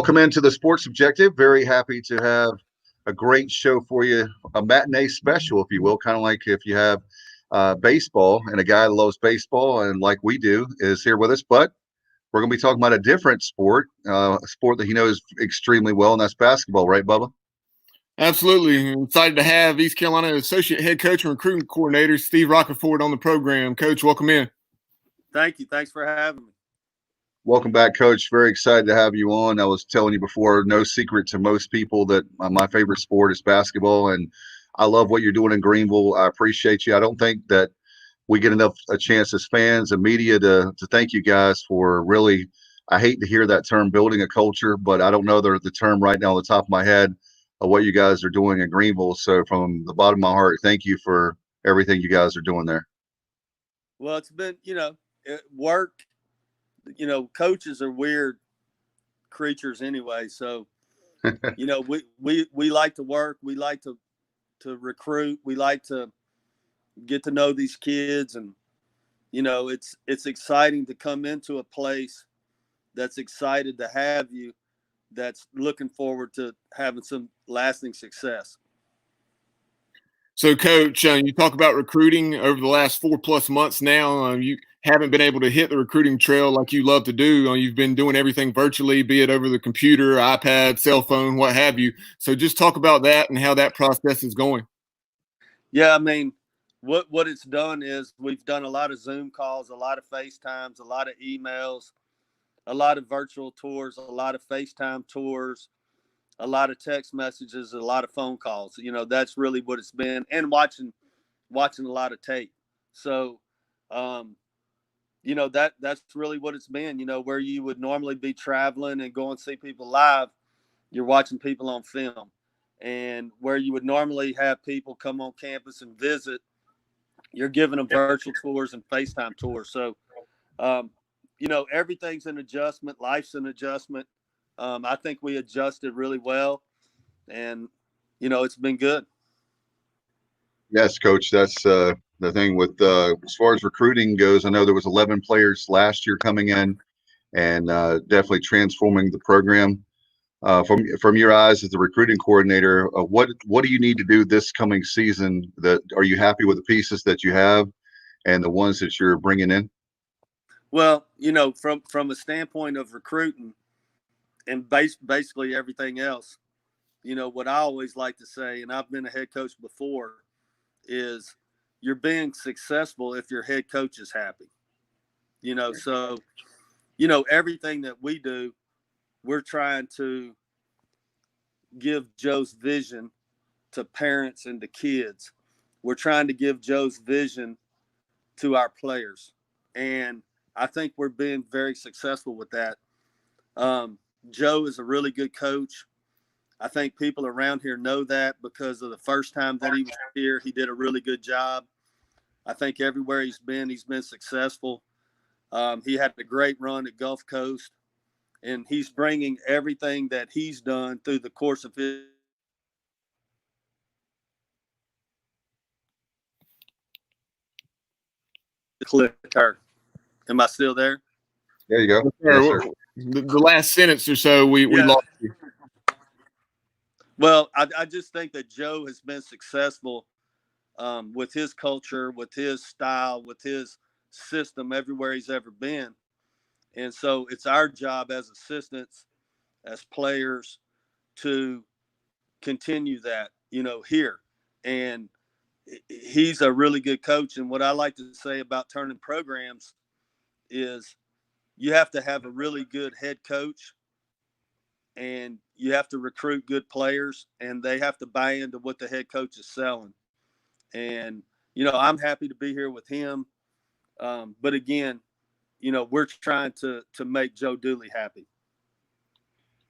Welcome into the Sports Objective. Very happy to have a great show for you, a matinee special, if you will, kind of like if you have baseball and a guy that loves baseball and like we do is here with us. But we're going to be talking about a different sport, a sport that he knows extremely well, and that's basketball, right, Bubba? Absolutely. I'm excited to have East Carolina Associate Head Coach and Recruiting Coordinator Steve Roccaforte on the program. Coach, welcome in. Thank you. Thanks for having me. Welcome back, Coach. Very excited to have you on. I was telling you before, no secret to most people that my favorite sport is basketball, and I love what you're doing in Greenville. I appreciate you. I don't think that we get enough a chance as fans and media to thank you guys for really, I hate to hear that term, building a culture, but I don't know the term right now on the top of my head of what you guys are doing in Greenville. So from the bottom of my heart, thank you for everything you guys are doing there. Well, it's been, work. Coaches are weird creatures anyway. So, we like to work. We like to recruit. We like to get to know these kids. And, it's exciting to come into a place that's excited to have you, that's looking forward to having some lasting success. So, Coach, you talk about recruiting over the last 4+ months now. You haven't been able to hit the recruiting trail like you love to do. You've been doing everything virtually, be it over the computer, iPad, cell phone, what have you. So just talk about that and how that process is going. Yeah, I mean, what it's done is we've done a lot of Zoom calls, a lot of FaceTimes, a lot of emails, a lot of virtual tours, a lot of FaceTime tours, a lot of text messages, a lot of phone calls. That's really what it's been, and watching a lot of tape. So, that's really what it's been. Where you would normally be traveling and go and see people live, you're watching people on film. And where you would normally have people come on campus and visit, you're giving them virtual tours and FaceTime tours. So, everything's an adjustment. Life's an adjustment. I think we adjusted really well, and, it's been good. Yes, Coach, that's the thing with as far as recruiting goes. I know there was 11 players last year coming in and definitely transforming the program. From your eyes as the recruiting coordinator, what do you need to do this coming season? Are you happy with the pieces that you have and the ones that you're bringing in? Well, from a standpoint of recruiting and basically everything else, what I always like to say, and I've been a head coach before, is you're being successful if your head coach is happy. So, everything that we do, we're trying to give Joe's vision to parents and to kids. We're trying to give Joe's vision to our players. And I think we're being very successful with that. Joe is a really good coach. I think people around here know that because of the first time that he was here, he did a really good job. I think everywhere he's been successful. He had a great run at Gulf Coast, and he's bringing everything that he's done through the course of his clicker. Am I still there? There you go. Yes, sir. The last sentence or so, we lost you. Well, I just think that Joe has been successful with his culture, with his style, with his system everywhere he's ever been. And so it's our job as assistants, as players, to continue that, here. And he's a really good coach. And what I like to say about turning programs is you have to have a really good head coach, and you have to recruit good players, and they have to buy into what the head coach is selling. And, I'm happy to be here with him. But again, we're trying to make Joe Dooley happy.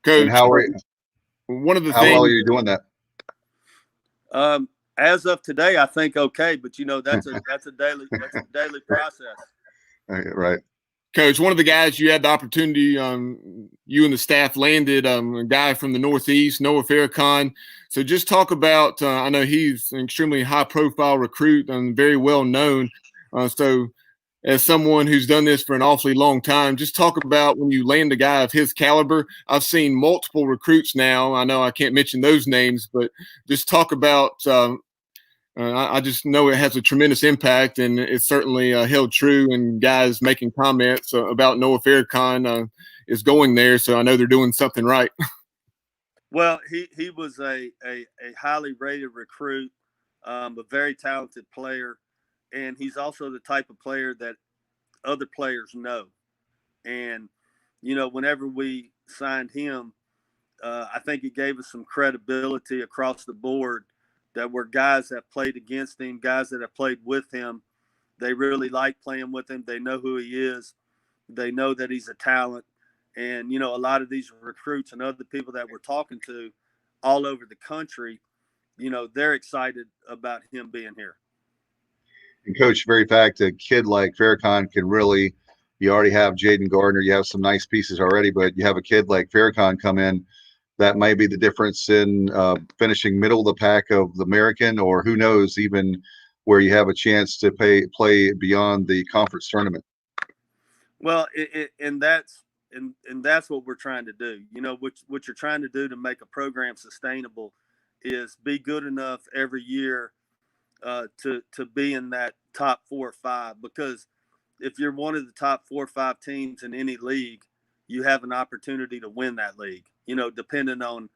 Coach, and how well are you doing that? As of today, I think okay, but that's a daily process. Right. Coach, one of the guys you had the opportunity, you and the staff landed, a guy from the Northeast, Noah Farrakhan. So just talk about, I know he's an extremely high-profile recruit and very well known. So as someone who's done this for an awfully long time, just talk about when you land a guy of his caliber. I've seen multiple recruits now. I know I can't mention those names, but just talk about I just know it has a tremendous impact, and it's certainly held true. And guys making comments about Noah Farrakhan is going there, so I know they're doing something right. Well, he was a highly rated recruit, a very talented player, and he's also the type of player that other players know. And whenever we signed him, I think it gave us some credibility across the board that were guys that played against him, guys that have played with him. They really like playing with him. They know who he is. They know that he's a talent. And, a lot of these recruits and other people that we're talking to all over the country, they're excited about him being here. And Coach, very fact, a kid like Farrakhan can really, you already have Jaden Gardner, you have some nice pieces already, but you have a kid like Farrakhan come in, that may be the difference in finishing middle of the pack of the American, or who knows, even where you have a chance to play beyond the conference tournament. Well, and that's what we're trying to do. What you're trying to do to make a program sustainable is be good enough every year to be in that top 4 or 5. Because if you're one of the top 4 or 5 teams in any league, you have an opportunity to win that league. Depending on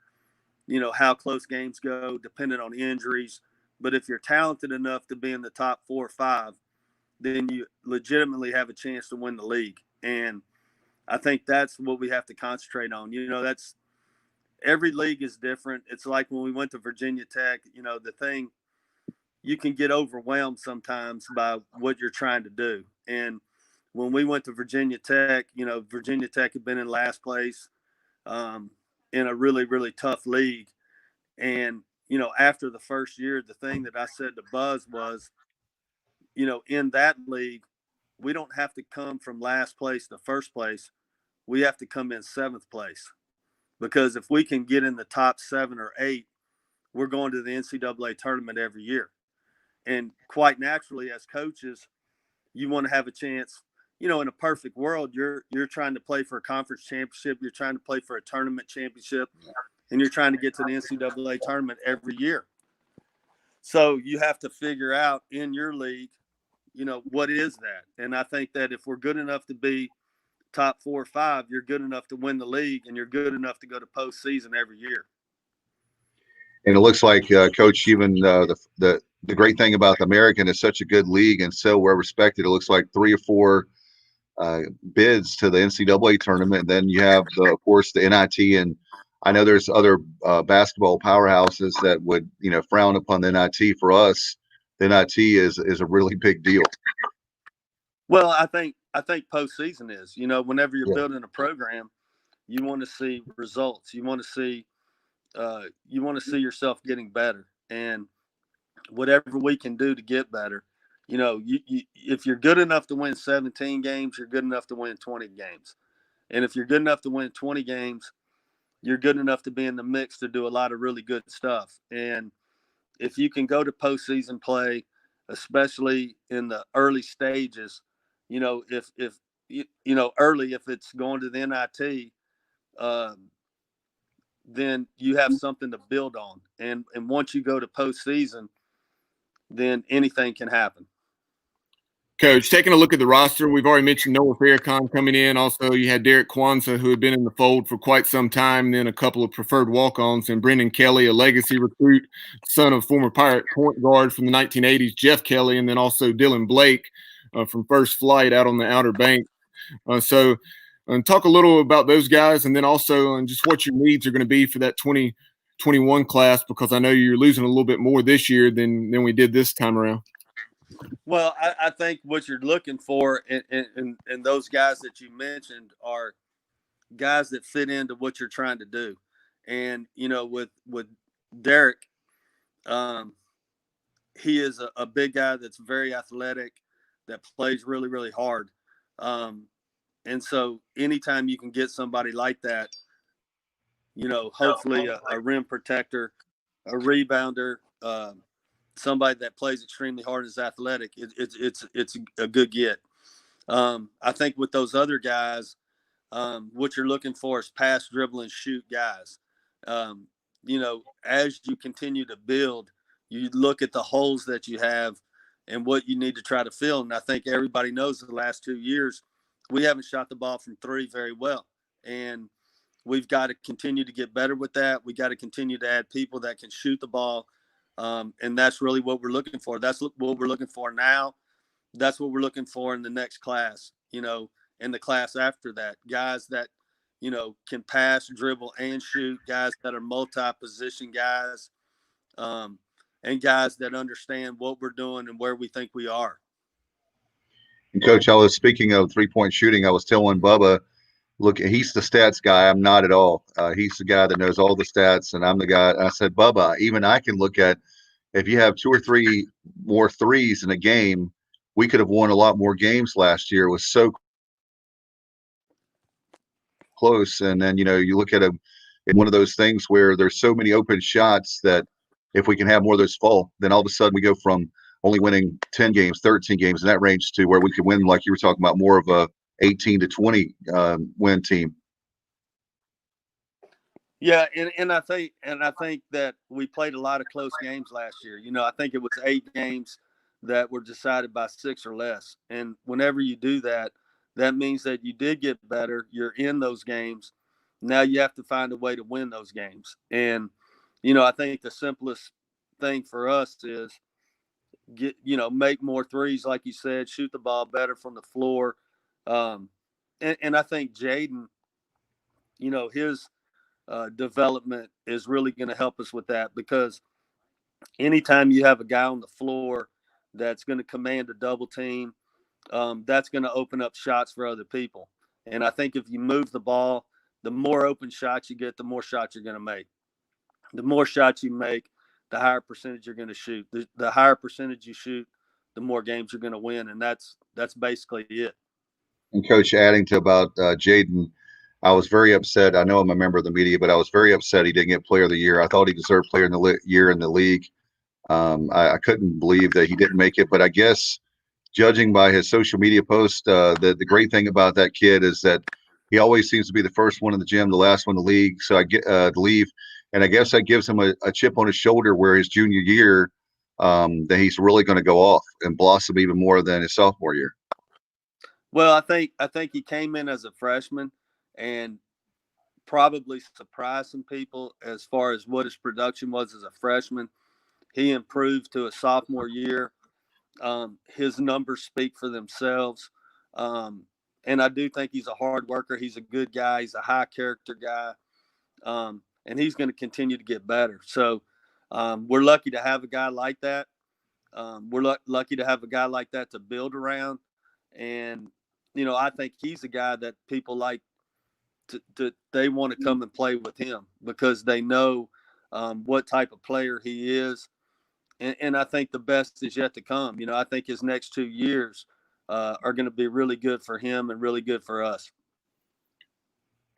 how close games go, depending on injuries. But if you're talented enough to be in the top 4 or 5, then you legitimately have a chance to win the league. And I think that's what we have to concentrate on. That's every league is different. It's like when we went to Virginia Tech, the thing, you can get overwhelmed sometimes by what you're trying to do. And when we went to Virginia Tech, Virginia Tech had been in last place in a really, really tough league. And, after the first year, the thing that I said to Buzz was, in that league, we don't have to come from last place to first place. We have to come in 7th place, because if we can get in the top 7 or 8, we're going to the NCAA tournament every year. And quite naturally, as coaches, you want to have a chance. In a perfect world, you're trying to play for a conference championship. You're trying to play for a tournament championship, and you're trying to get to the NCAA tournament every year. So you have to figure out in your league, what is that? And I think that if we're good enough to be top 4 or 5, you're good enough to win the league, and you're good enough to go to postseason every year. And it looks like, Coach, even the great thing about the American is such a good league and so well respected. It looks like 3 or 4 bids to the NCAA tournament. And then you have, of course, the NIT. And I know there's other basketball powerhouses that would, frown upon the NIT. For us, the NIT is a really big deal. Well, I think postseason is. Whenever you're building a program, you want to see results. You want to see yourself getting better, and whatever we can do to get better. If you're good enough to win 17 games, you're good enough to win 20 games. And if you're good enough to win 20 games, you're good enough to be in the mix to do a lot of really good stuff. And if you can go to postseason play, especially in the early stages, if early, if it's going to the NIT, then you have something to build on. And once you go to postseason, then anything can happen. Coach, taking a look at the roster, we've already mentioned Noah Farrakhan coming in. Also, you had Derek Kwanzaa, who had been in the fold for quite some time, and then a couple of preferred walk-ons, and Brendan Kelly, a legacy recruit, son of former Pirate point guard from the 1980s, Jeff Kelly, and then also Dylan Blake from First Flight out on the Outer Banks. Talk a little about those guys, and then also just what your needs are going to be for that 2021 class, because I know you're losing a little bit more this year than we did this time around. Well, I think what you're looking for in those guys that you mentioned are guys that fit into what you're trying to do. And, with Derek, he is a big guy that's very athletic, that plays really, really hard. And so anytime you can get somebody like that, hopefully a rim protector, a rebounder, somebody that plays extremely hard and is athletic, it's a good get. I think with those other guys, what you're looking for is pass, dribble, and shoot guys. As you continue to build, you look at the holes that you have and what you need to try to fill. And I think everybody knows the last 2 years, we haven't shot the ball from three very well. And we've got to continue to get better with that. We got to continue to add people that can shoot the ball. And that's really what we're looking for. That's what we're looking for now. That's what we're looking for in the next class, in the class after that. Guys that, can pass, dribble, and shoot. Guys that are multi-position guys. And guys that understand what we're doing and where we think we are. And Coach, I was speaking of 3-point shooting. I was telling Bubba, look, he's the stats guy. I'm not at all. He's the guy that knows all the stats, and I'm the guy. I said, Bubba, even I can look at if you have 2 or 3 more threes in a game, we could have won a lot more games last year. It was so close. And then, you look at one of those things where there's so many open shots that if we can have more of those fall, then all of a sudden we go from only winning 10 games, 13 games in that range to where we could win, like you were talking about, more of a 18 to 20 win team. Yeah, and I think that we played a lot of close games last year. I think it was 8 games that were decided by 6 or less. And whenever you do that, that means that you did get better. You're in those games. Now you have to find a way to win those games. And, I think the simplest thing for us is make more threes, like you said, shoot the ball better from the floor. And I think Jaden, his development is really going to help us with that, because anytime you have a guy on the floor that's going to command a double team, that's going to open up shots for other people. And I think if you move the ball, the more open shots you get, the more shots you're going to make. The more shots you make, the higher percentage you're going to shoot. The higher percentage you shoot, the more games you're going to win. And that's basically it. And Coach, adding to about Jaden, I was very upset. I know I'm a member of the media, but I was very upset he didn't get Player of the Year. I thought he deserved Player of the Year in the league. I couldn't believe that he didn't make it, but I guess judging by his social media post, the great thing about that kid is that he always seems to be the first one in the gym, the last one to leave. So I get to leave, and I guess that gives him a chip on his shoulder where his junior year, that he's really going to go off and blossom even more than his sophomore year. Well, I think he came in as a freshman and probably surprised some people as far as what his production was as a freshman. He improved to a sophomore year. His numbers speak for themselves. And I do think he's a hard worker. He's a good guy. He's a high character guy. And he's going to continue to get better. So we're lucky to have a guy like that. We're lucky to have a guy like that to build around. And, I think he's a guy that people like they want to come and play with him because they know what type of player he is. And I think the best is yet to come. I think his next 2 years are going to be really good for him and really good for us.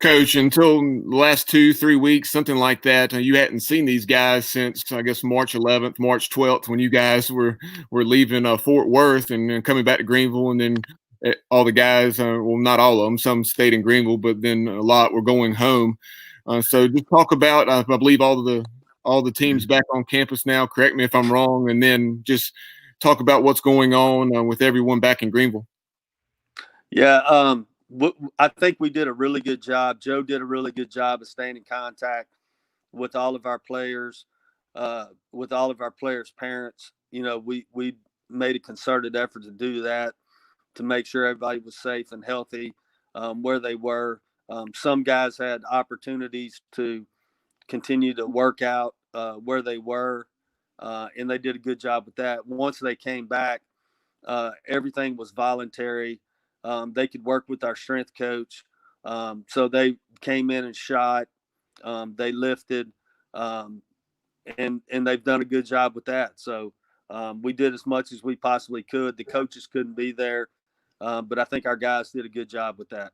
Coach, until the last 2-3 weeks, something like that, you hadn't seen these guys since, I guess, March 11th, March 12th, when you guys were leaving Fort Worth and coming back to Greenville. And then all the guys, well, not all of them, some stayed in Greenville, but then a lot were going home. So just talk about, I believe all the teams back on campus now. Correct me if I'm wrong. And then just talk about what's going on with everyone back in Greenville. Yeah, I think we did a really good job. Joe did a really good job of staying in contact with all of our players, with all of our players' parents. We made a concerted effort to do that, to make sure everybody was safe and healthy where they were. Some guys had opportunities to continue to work out where they were, and they did a good job with that. Once they came back, everything was voluntary. They could work with our strength coach. So they came in and shot. They lifted, and they've done a good job with that. So we did as much as we possibly could. The coaches couldn't be there, but I think our guys did a good job with that.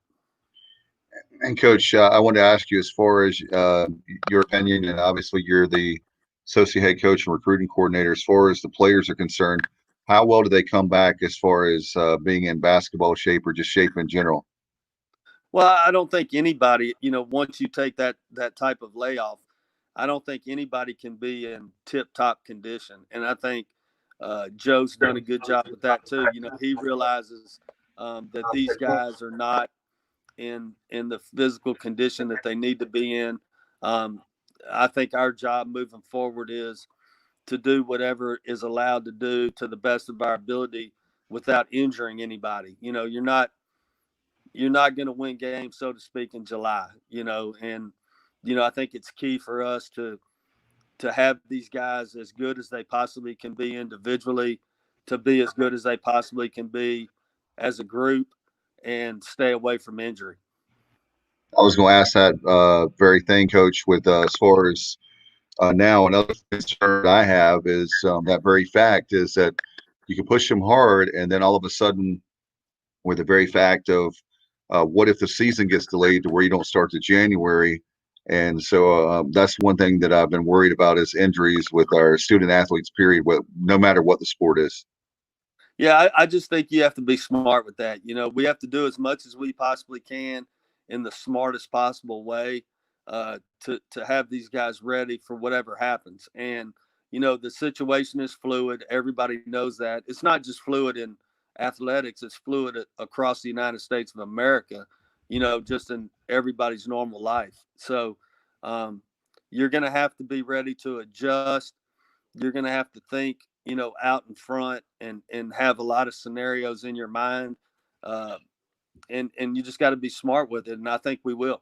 And Coach, I wanted to ask you, as far as your opinion, and obviously you're the associate head coach and recruiting coordinator, as far as the players are concerned, how well do they come back as far as being in basketball shape or just shape in general? Well, I don't think anybody, once you take that type of layoff, I don't think anybody can be in tip-top condition. And I think Joe's done a good job with that too. He realizes that these guys are not in the physical condition that they need to be in. I think our job moving forward is to do whatever is allowed to do to the best of our ability without injuring anybody. You're not going to win games, so to speak, in July, and I think it's key for us to have these guys as good as they possibly can be individually, to be as good as they possibly can be as a group, and stay away from injury. I was going to ask that very thing, Coach, with as far as now, another concern I have is that very fact is that you can push them hard, and then all of a sudden, with the very fact of what if the season gets delayed to where you don't start to January? And so that's one thing that I've been worried about is injuries with our student athletes, period, no matter what the sport is. Yeah, I just think you have to be smart with that. We have to do as much as we possibly can in the smartest possible way to have these guys ready for whatever happens. And, the situation is fluid. Everybody knows that. It's not just fluid in athletics, it's fluid across the United States of America, just in everybody's normal life. So you're going to have to be ready to adjust. You're going to have to think, out in front and have a lot of scenarios in your mind. And you just got to be smart with it. And I think we will.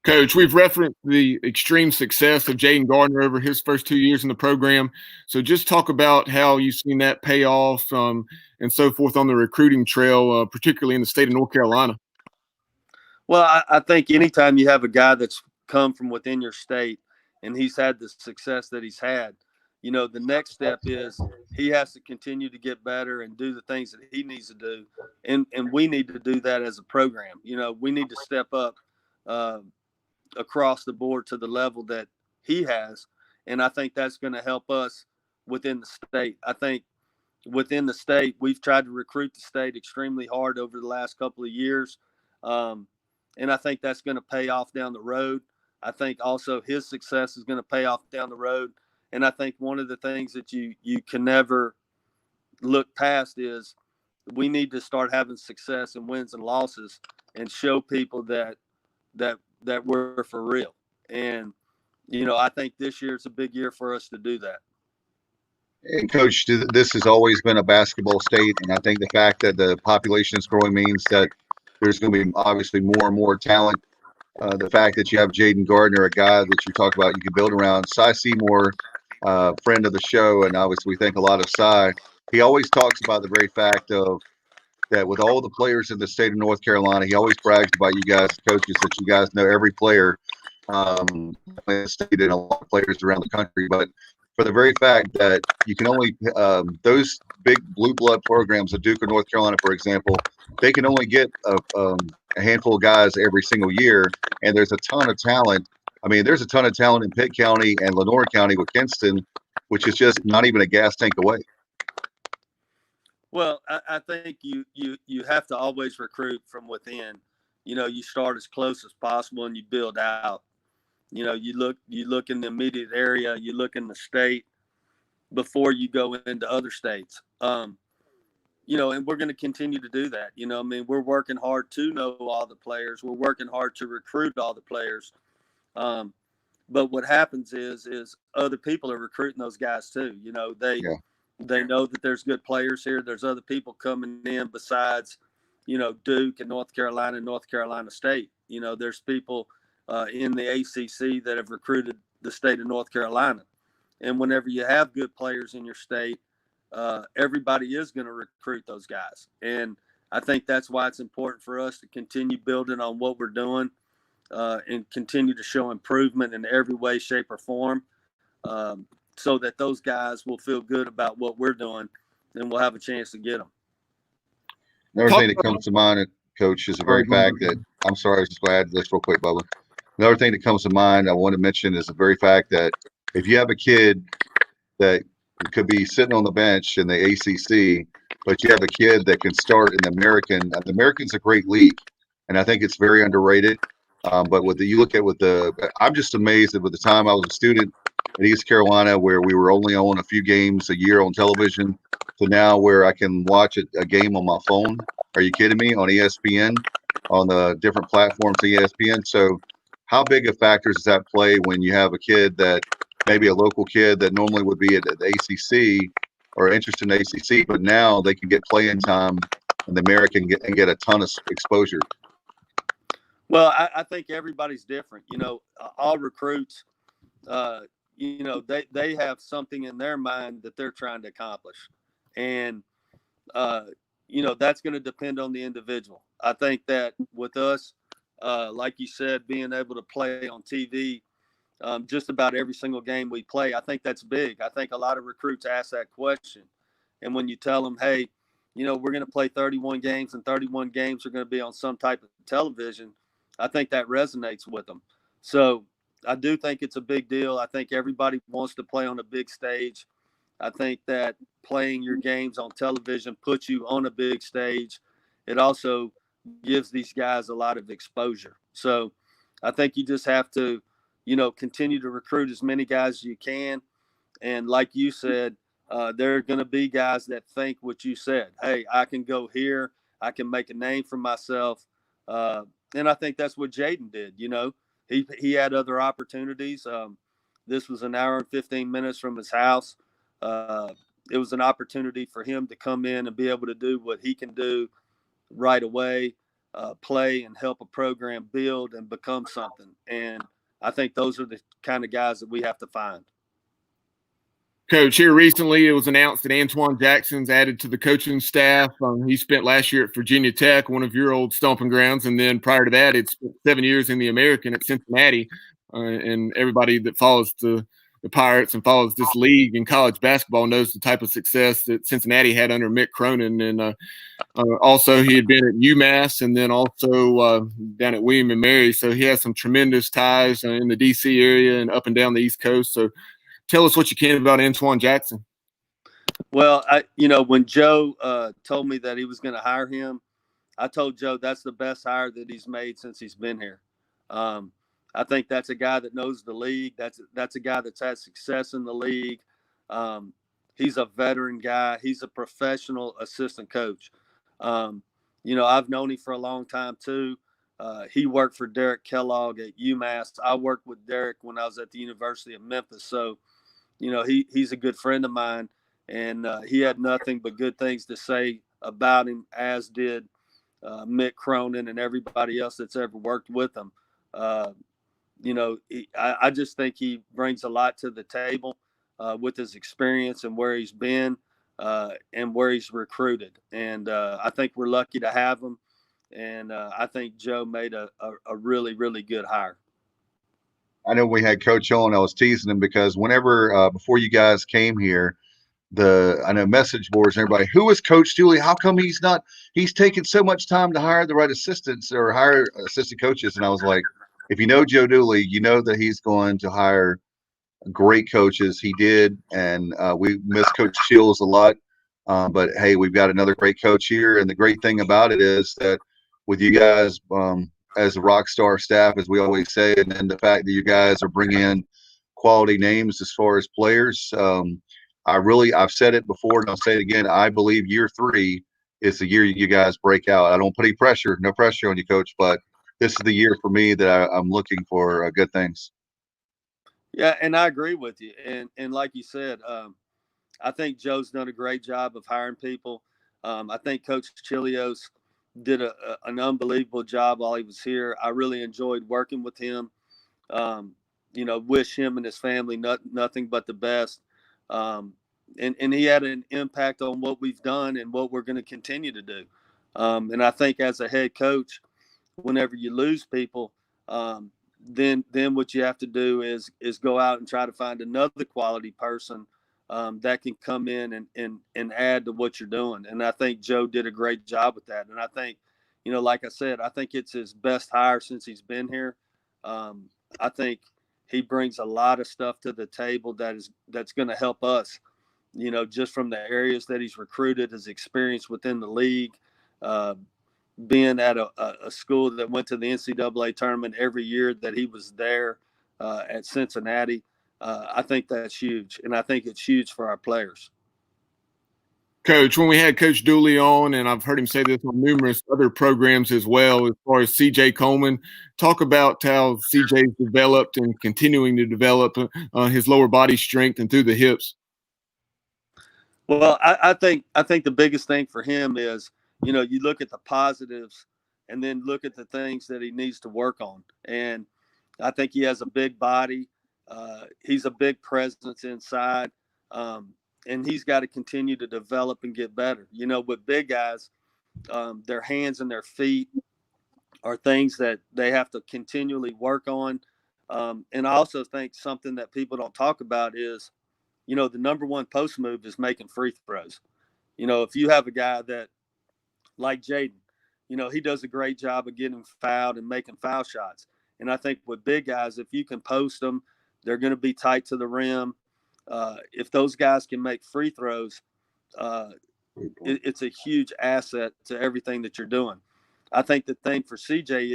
Coach, we've referenced the extreme success of Jaden Gardner over his first 2 years in the program. So just talk about how you've seen that pay off and so forth on the recruiting trail, particularly in the state of North Carolina. Well, I think anytime you have a guy that's come from within your state and he's had the success that he's had, the next step is he has to continue to get better and do the things that he needs to do. And we need to do that as a program. We need to step up across the board to the level that he has. And I think that's going to help us within the state. I think within the state, we've tried to recruit the state extremely hard over the last couple of years. And I think that's going to pay off down the road. I think also his success is going to pay off down the road. And I think one of the things that you can never look past is we need to start having success and wins and losses and show people that we're for real. And, I think this year is a big year for us to do that. And Coach, this has always been a basketball state. And I think the fact that the population is growing means that there's going to be obviously more and more talent. The fact that you have Jaden Gardner, a guy that you talk about you can build around. Cy Seymour, friend of the show, and obviously we think a lot of Cy. He always talks about the very fact of that with all the players in the state of North Carolina, he always brags about you guys, coaches, that you guys know every player in the state and a lot of players around the country. But for the very fact that you can only those big blue blood programs at Duke or North Carolina, for example, they can only get a handful of guys every single year, and there's a ton of talent. I mean, there's a ton of talent in Pitt County and Lenoir County with Kinston, which is just not even a gas tank away. Well, I think you have to always recruit from within. You start as close as possible and you build out. You look in the immediate area, you look in the state before you go into other states. And we're going to continue to do that. We're working hard to know all the players. We're working hard to recruit all the players. But what happens is other people are recruiting those guys too. They know that there's good players here. There's other people coming in besides, Duke and North Carolina State. There's people in the ACC that have recruited the state of North Carolina. And whenever you have good players in your state, everybody is going to recruit those guys. And I think that's why it's important for us to continue building on what we're doing and continue to show improvement in every way, shape, or form so that those guys will feel good about what we're doing and we'll have a chance to get them. Another thing that comes to mind, Coach, is the very fact that – I'm sorry, I was just going to add this real quick, Bubba. Another thing that comes to mind I want to mention is the very fact that if you have a kid that could be sitting on the bench in the ACC, but you have a kid that can start in the American. The American's a great league, and I think it's very underrated. But you look at I'm just amazed that with the time I was a student in East Carolina, where we were only on a few games a year on television, to now where I can watch a game on my phone. Are you kidding me? On ESPN, on the different platforms of ESPN. So, how big of factors does that play when you have a kid that maybe a local kid that normally would be at the ACC or interested in ACC, but now they can get playing time in the American and get a ton of exposure? Well, I think everybody's different. All recruits, they have something in their mind that they're trying to accomplish. And, that's going to depend on the individual. I think that with us, like you said, being able to play on TV just about every single game we play, I think that's big. I think a lot of recruits ask that question. And when you tell them, hey, we're going to play 31 games and 31 games are going to be on some type of television, I think that resonates with them. So I do think it's a big deal. I think everybody wants to play on a big stage. I think that playing your games on television puts you on a big stage. It also gives these guys a lot of exposure. So I think you just have to, continue to recruit as many guys as you can. And like you said, there are going to be guys that think what you said. Hey, I can go here. I can make a name for myself. And I think that's what Jaden did. He had other opportunities. This was an hour and 15 minutes from his house. It was an opportunity for him to come in and be able to do what he can do right away, play and help a program build and become something. And I think those are the kind of guys that we have to find. Coach, here recently it was announced that Antoine Jackson's added to the coaching staff. He spent last year at Virginia Tech, one of your old stomping grounds, and then prior to that, it's 7 years in the American at Cincinnati. And everybody that follows the Pirates and follows this league in college basketball knows the type of success that Cincinnati had under Mick Cronin. And also he had been at UMass and then also down at William & Mary. So he has some tremendous ties in the D.C. area and up and down the East Coast. So tell us what you can about Antoine Jackson. Well, when Joe told me that he was going to hire him, I told Joe that's the best hire that he's made since he's been here. I think that's a guy that knows the league. That's a guy that's had success in the league. He's a veteran guy. He's a professional assistant coach. I've known him for a long time too. He worked for Derek Kellogg at UMass. I worked with Derek when I was at the University of Memphis. So, he's a good friend of mine, and he had nothing but good things to say about him, as did Mick Cronin and everybody else that's ever worked with him. I just think he brings a lot to the table with his experience and where he's been and where he's recruited. And I think we're lucky to have him. And I think Joe made a really, really good hire. I know we had Coach on. I was teasing him because whenever before you guys came here, I know message boards and everybody, who is Coach Dooley? How come he's taking so much time to hire the right assistants or hire assistant coaches? And I was like, if you know Joe Dooley, you know that he's going to hire great coaches. He did, and we miss Coach Shields a lot. But hey, we've got another great coach here, and the great thing about it is that with you guys as a rock star staff, as we always say, and then the fact that you guys are bringing in quality names as far as players. I've said it before and I'll say it again. I believe year 3 is the year you guys break out. I don't put any pressure, no pressure on you, Coach, but this is the year for me that I'm looking for good things. Yeah, and I agree with you. And like you said, I think Joe's done a great job of hiring people. I think Coach Chilios did an unbelievable job while he was here. I really enjoyed working with him. Wish him and his family nothing but the best. And he had an impact on what we've done and what we're going to continue to do. And I think as a head coach, whenever you lose people, then what you have to do is go out and try to find another quality person that can come in and add to what you're doing. And I think Joe did a great job with that. And I think, like I said, I think it's his best hire since he's been here. I think he brings a lot of stuff to the table that's going to help us. just from the areas that he's recruited, his experience within the league, being at a school that went to the NCAA tournament every year that he was there at Cincinnati. I think that's huge, and I think it's huge for our players. Coach, when we had Coach Dooley on, and I've heard him say this on numerous other programs as well, as far as C.J. Coleman, talk about how C.J.'s developed and continuing to develop his lower body strength and through the hips. Well, I think the biggest thing for him is, you look at the positives and then look at the things that he needs to work on. And I think he has a big body. He's a big presence inside. And he's got to continue to develop and get better. With big guys, their hands and their feet are things that they have to continually work on. And I also think something that people don't talk about is, the number one post move is making free throws. If you have a guy that, like Jaden, he does a great job of getting fouled and making foul shots. And I think with big guys, if you can post them, they're going to be tight to the rim. If those guys can make free throws, it's a huge asset to everything that you're doing. I think the thing for CJ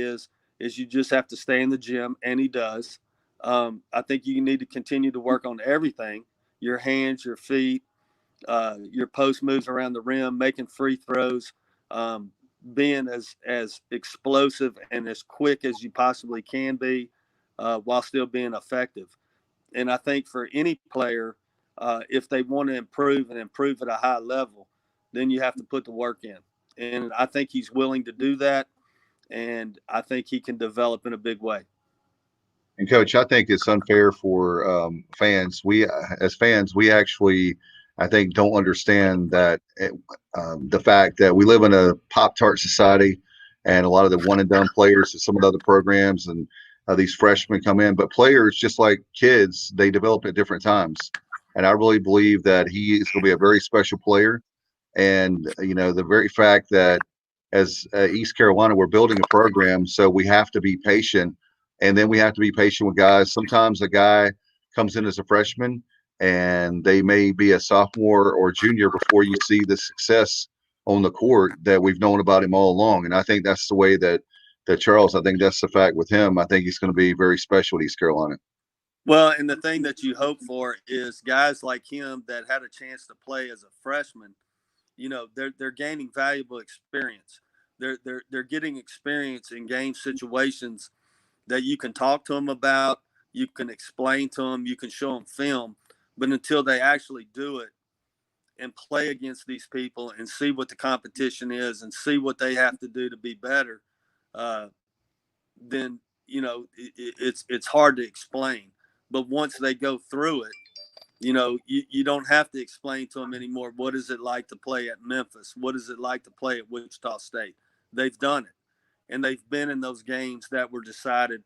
is you just have to stay in the gym, and he does. I think you need to continue to work on everything: your hands, your feet, your post moves around the rim, making free throws, being as explosive and as quick as you possibly can be, while still being effective. And I think for any player, if they want to improve and improve at a high level, then you have to put the work in. And I think he's willing to do that. And I think he can develop in a big way. And Coach, I think it's unfair for fans. As fans, we actually, I think, don't understand that the fact that we live in a Pop-Tart society, and a lot of the one and done players at some of the other programs, and these freshmen come in, but players, just like kids, they develop at different times. And I really believe that he is going to be a very special player. And, the very fact that as East Carolina, we're building a program, so we have to be patient. And then we have to be patient with guys. Sometimes a guy comes in as a freshman and they may be a sophomore or junior before you see the success on the court that we've known about him all along. And I think that's the way that Charles, I think that's the fact with him. I think he's going to be very special at East Carolina. Well, and the thing that you hope for is guys like him that had a chance to play as a freshman. They're gaining valuable experience. They're getting experience in game situations that you can talk to them about, you can explain to them, you can show them film. But until they actually do it and play against these people and see what the competition is and see what they have to do to be better, then it's hard to explain. But once they go through it, you don't have to explain to them anymore. What is it like to play at Memphis? What is it like to play at Wichita State? They've done it, and they've been in those games that were decided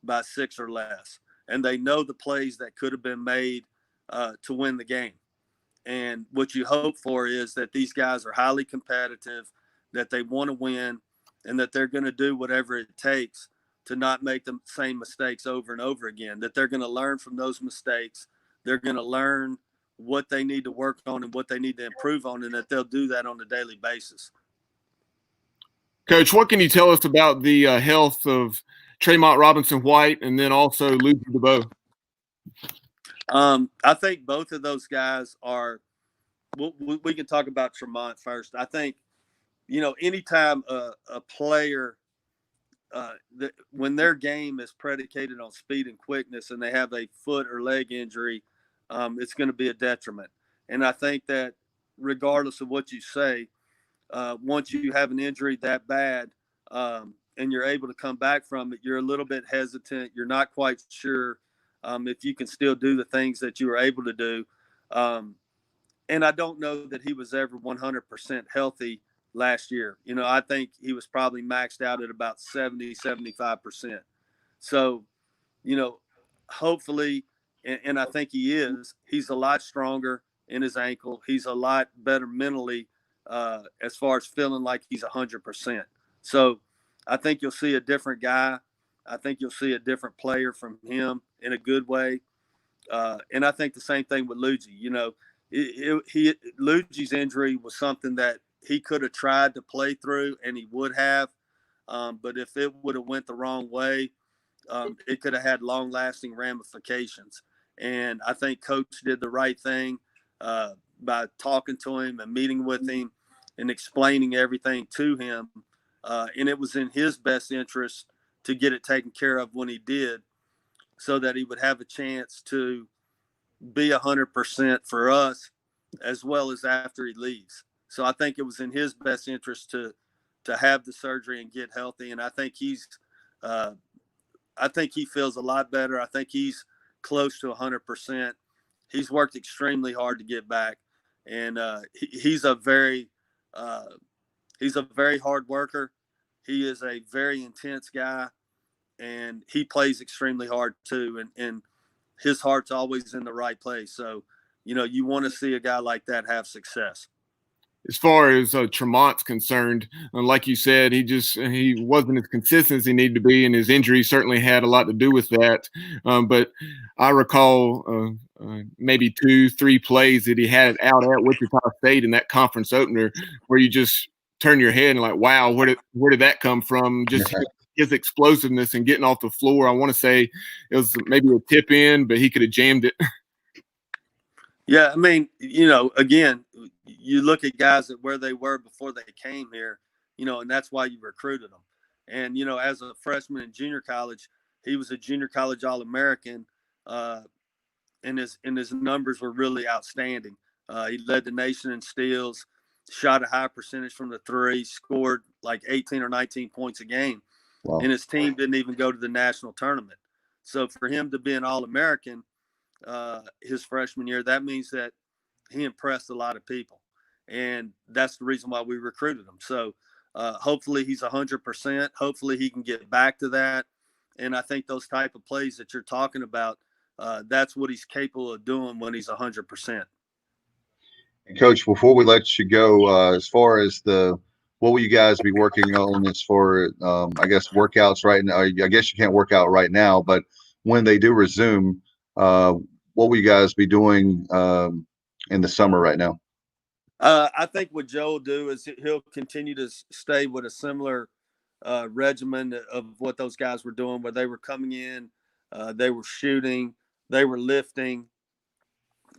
by 6 or less, and they know the plays that could have been made to win the game. And what you hope for is that these guys are highly competitive, that they want to win, and that they're going to do whatever it takes to not make the same mistakes over and over again, that they're going to learn from those mistakes. They're going to learn what they need to work on and what they need to improve on, and that they'll do that on a daily basis. Coach, what can you tell us about the health of Tremont Robinson-White and then also Lucy DeBow? I think both of those guys are we can talk about Tremont first. I think, anytime a player when their game is predicated on speed and quickness and they have a foot or leg injury, it's going to be a detriment. And I think that regardless of what you say, once you have an injury that bad and you're able to come back from it, you're a little bit hesitant. You're not quite sure if you can still do the things that you were able to do. And I don't know that he was ever 100% healthy last year. I think he was probably maxed out at about 70, 75%. So, hopefully, and I think he is, he's a lot stronger in his ankle. He's a lot better mentally as far as feeling like he's 100%. So I think you'll see a different guy. I think you'll see a different player from him in a good way. And I think the same thing with Luigi. Luigi's injury was something that he could have tried to play through, and he would have. But if it would have went the wrong way, it could have had long-lasting ramifications. And I think Coach did the right thing by talking to him and meeting with him and explaining everything to him. And it was in his best interest to get it taken care of when he did, so that he would have a chance to be 100% for us, as well as after he leaves. So I think it was in his best interest to have the surgery and get healthy. And I think he feels a lot better. I think he's close to 100%. He's worked extremely hard to get back, and he's a very hard worker. He is a very intense guy, and he plays extremely hard too. And his heart's always in the right place. So, you want to see a guy like that have success. As far as Tremont's concerned, like you said, he wasn't as consistent as he needed to be, and his injury certainly had a lot to do with that. But I recall maybe 2-3 plays that he had out at Wichita State in that conference opener, where you just turn your head and like, wow, where did that come from? Just his explosiveness and getting off the floor. I want to say it was maybe a tip in, but he could have jammed it. Yeah, I mean, again, you look at guys at where they were before they came here, and that's why you recruited them. And, as a freshman in junior college, he was a junior college All-American, and his numbers were really outstanding. He led the nation in steals, shot a high percentage from the three, scored like 18 or 19 points a game. Wow. And his team didn't even go to the national tournament. So for him to be an All-American his freshman year, that means that he impressed a lot of people. And that's the reason why we recruited him. So hopefully he's 100%. Hopefully he can get back to that. And I think those type of plays that you're talking about, that's what he's capable of doing when he's 100%. And Coach, before we let you go, as far as what will you guys be working on as far, I guess, workouts right now? I guess you can't work out right now, but when they do resume, what will you guys be doing in the summer right now? I think what Joe will do is he'll continue to stay with a similar regimen of what those guys were doing, where they were coming in, they were shooting, they were lifting,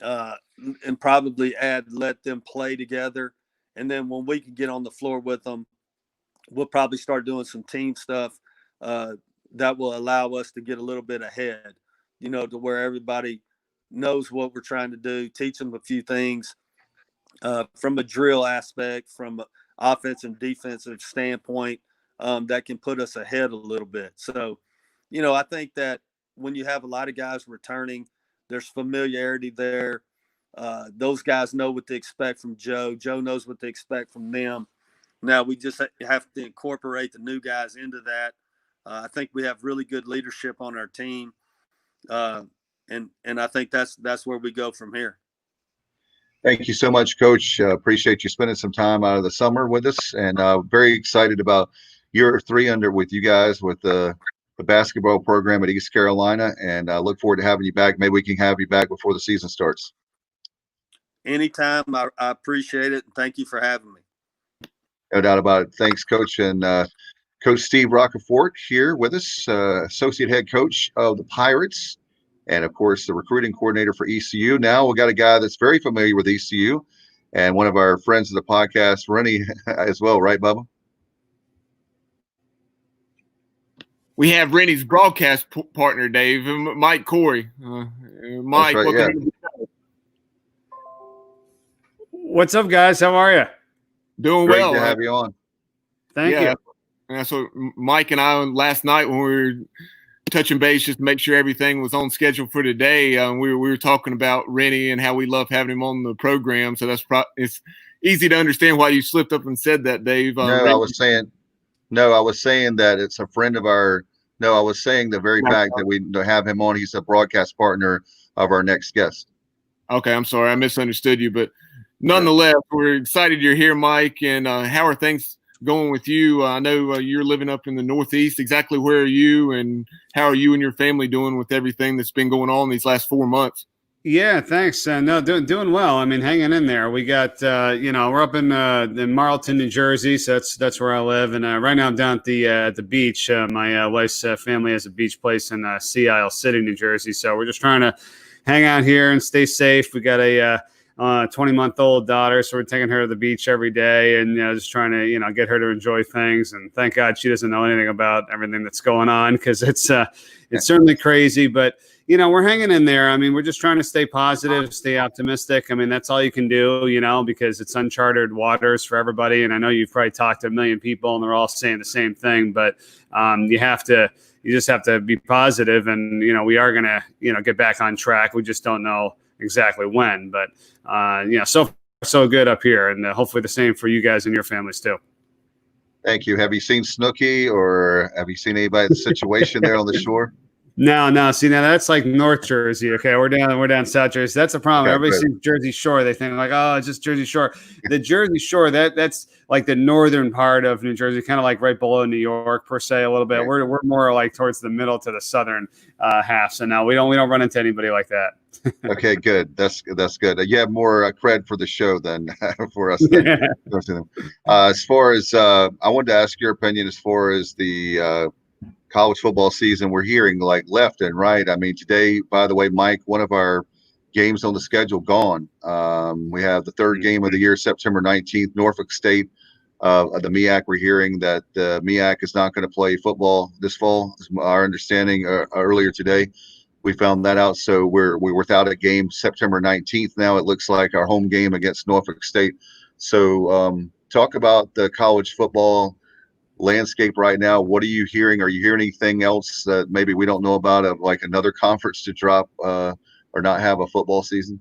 and probably let them play together. And then when we can get on the floor with them, we'll probably start doing some team stuff that will allow us to get a little bit ahead, to where everybody knows what we're trying to do, teach them a few things from a drill aspect, from an offensive and defensive standpoint, that can put us ahead a little bit. So, I think that when you have a lot of guys returning, there's familiarity there. Those guys know what to expect from Joe. Joe knows what to expect from them. Now we just have to incorporate the new guys into that. I think we have really good leadership on our team. And I think that's where we go from here. Thank you so much, Coach. Appreciate you spending some time out of the summer with us, and very excited about year 3 under with you guys with the basketball program at East Carolina, and I look forward to having you back. Maybe we can have you back before the season starts. Anytime. I appreciate it, and thank you for having me. No doubt about it. Thanks, Coach. And Coach Steve Roccaforte here with us, Associate Head Coach of the Pirates, and, of course, the recruiting coordinator for ECU. Now we got a guy that's very familiar with ECU and one of our friends of the podcast, Rennie, as well, right, Bubba? We have Rennie's broadcast partner, Dave, Mike Corey. Mike, right, yeah. What's up, guys? How are you? Doing Great well. to have you on. Thank you. And that's what Mike and I last night when we were touching base just to make sure everything was on schedule for today. We were talking about Rennie and how we love having him on the program. So it's easy to understand why you slipped up and said that, Dave. I was saying that it's a friend of our. No, I was saying the very fact that we have him on. He's a broadcast partner of our next guest. Okay, I'm sorry, I misunderstood you, but nonetheless, we're excited you're here, Mike. And how are things going with you? I know you're living up in the Northeast. Exactly where are you, and how are you and your family doing with everything that's been going on these last 4 months? Yeah, thanks. No, doing well. I mean, hanging in there. We got, we're up in Marlton, New Jersey, so that's where I live. And right now I'm down at the beach. My wife's family has a beach place in Sea Isle City, New Jersey. So we're just trying to hang out here and stay safe. We got a 20-month-old daughter, so we're taking her to the beach every day, and just trying to get her to enjoy things. And thank God she doesn't know anything about everything that's going on, because it's certainly crazy, but. We're hanging in there. I mean, we're just trying to stay positive, stay optimistic. I mean, that's all you can do, because it's uncharted waters for everybody. And I know you've probably talked to a million people and they're all saying the same thing, but you just have to be positive. And, we are going to, get back on track. We just don't know exactly when, but, so far, so good up here. And hopefully the same for you guys and your families too. Thank you. Have you seen Snooki, or have you seen anybody in the situation there on the shore? No. See, now that's like North Jersey. Okay, we're down South Jersey. That's a problem. Okay, Everybody good. sees Jersey Shore. They think like, oh, it's just Jersey Shore. The Jersey Shore, that's like the northern part of New Jersey, kind of like right below New York per se, a little bit. Okay. We're more like towards the middle to the southern half. So no, we don't run into anybody like that. Okay, good. That's good. You have more cred for the show than for us. As far as I wanted to ask your opinion as far as the college football season. We're hearing like left and right. I mean, today, by the way, Mike, one of our games on the schedule gone. We have the third game of the year, September 19th, Norfolk State. The MEAC, we're hearing that the MEAC is not going to play football this fall. Is our understanding earlier today. We found that out. So we're without a game September 19th now. It looks like our home game against Norfolk State. So talk about the college football landscape right now. What are you hearing? Are you hearing anything else that maybe we don't know about, of like another conference to drop or not have a football season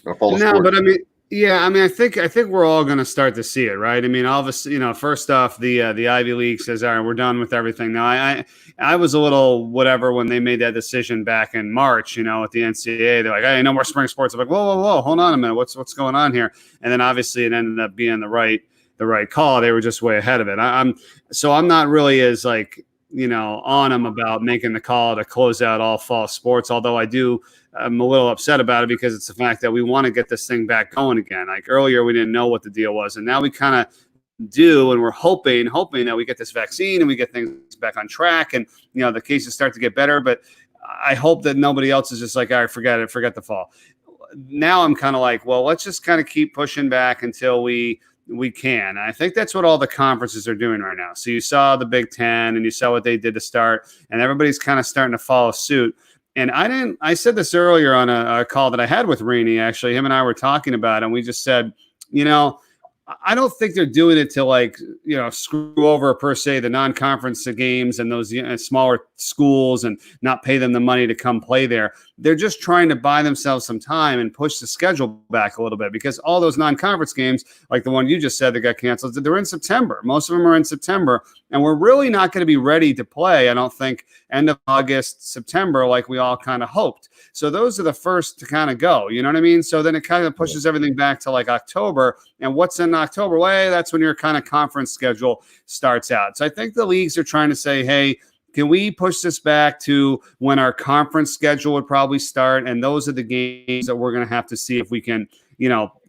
or fall sport? But I mean, yeah, I mean, I think we're all going to start to see it, right? I mean, all of us, first off, the Ivy League says, all right, we're done with everything. Now, I was a little whatever when they made that decision back in March, at the NCAA. They're like, hey, no more spring sports. I'm like, whoa, hold on a minute, what's going on here? And then obviously it ended up being the right call. They were just way ahead of it. I'm not really as like, on them about making the call to close out all fall sports. Although I'm a little upset about it, because it's the fact that we want to get this thing back going again. Like earlier, we didn't know what the deal was, and now we kind of do, and we're hoping that we get this vaccine and we get things back on track, and the cases start to get better. But I hope that nobody else is just like, all right, forget the fall. Now I'm kind of like, well, let's just kind of keep pushing back until we can. And I think that's what all the conferences are doing right now. So you saw the Big Ten and you saw what they did to start, and everybody's kind of starting to follow suit. And I said this earlier on a call that I had with Rainey, actually. Him and I were talking about it, and we just said, I don't think they're doing it to like, screw over per se the non-conference games and those smaller schools and not pay them the money to come play there. They're just trying to buy themselves some time and push the schedule back a little bit, because all those non-conference games, like the one you just said that got canceled, they're in September. Most of them are in September, and we're really not going to be ready to play, I don't think, end of August, September, like we all kind of hoped. So those are the first to kind of go, you know what I mean? So then it kind of pushes everything back to like October. And what's in October? Well, that's when your kind of conference schedule starts out. So I think the leagues are trying to say, hey, can we push this back to when our conference schedule would probably start? And those are the games that we're going to have to see if we can,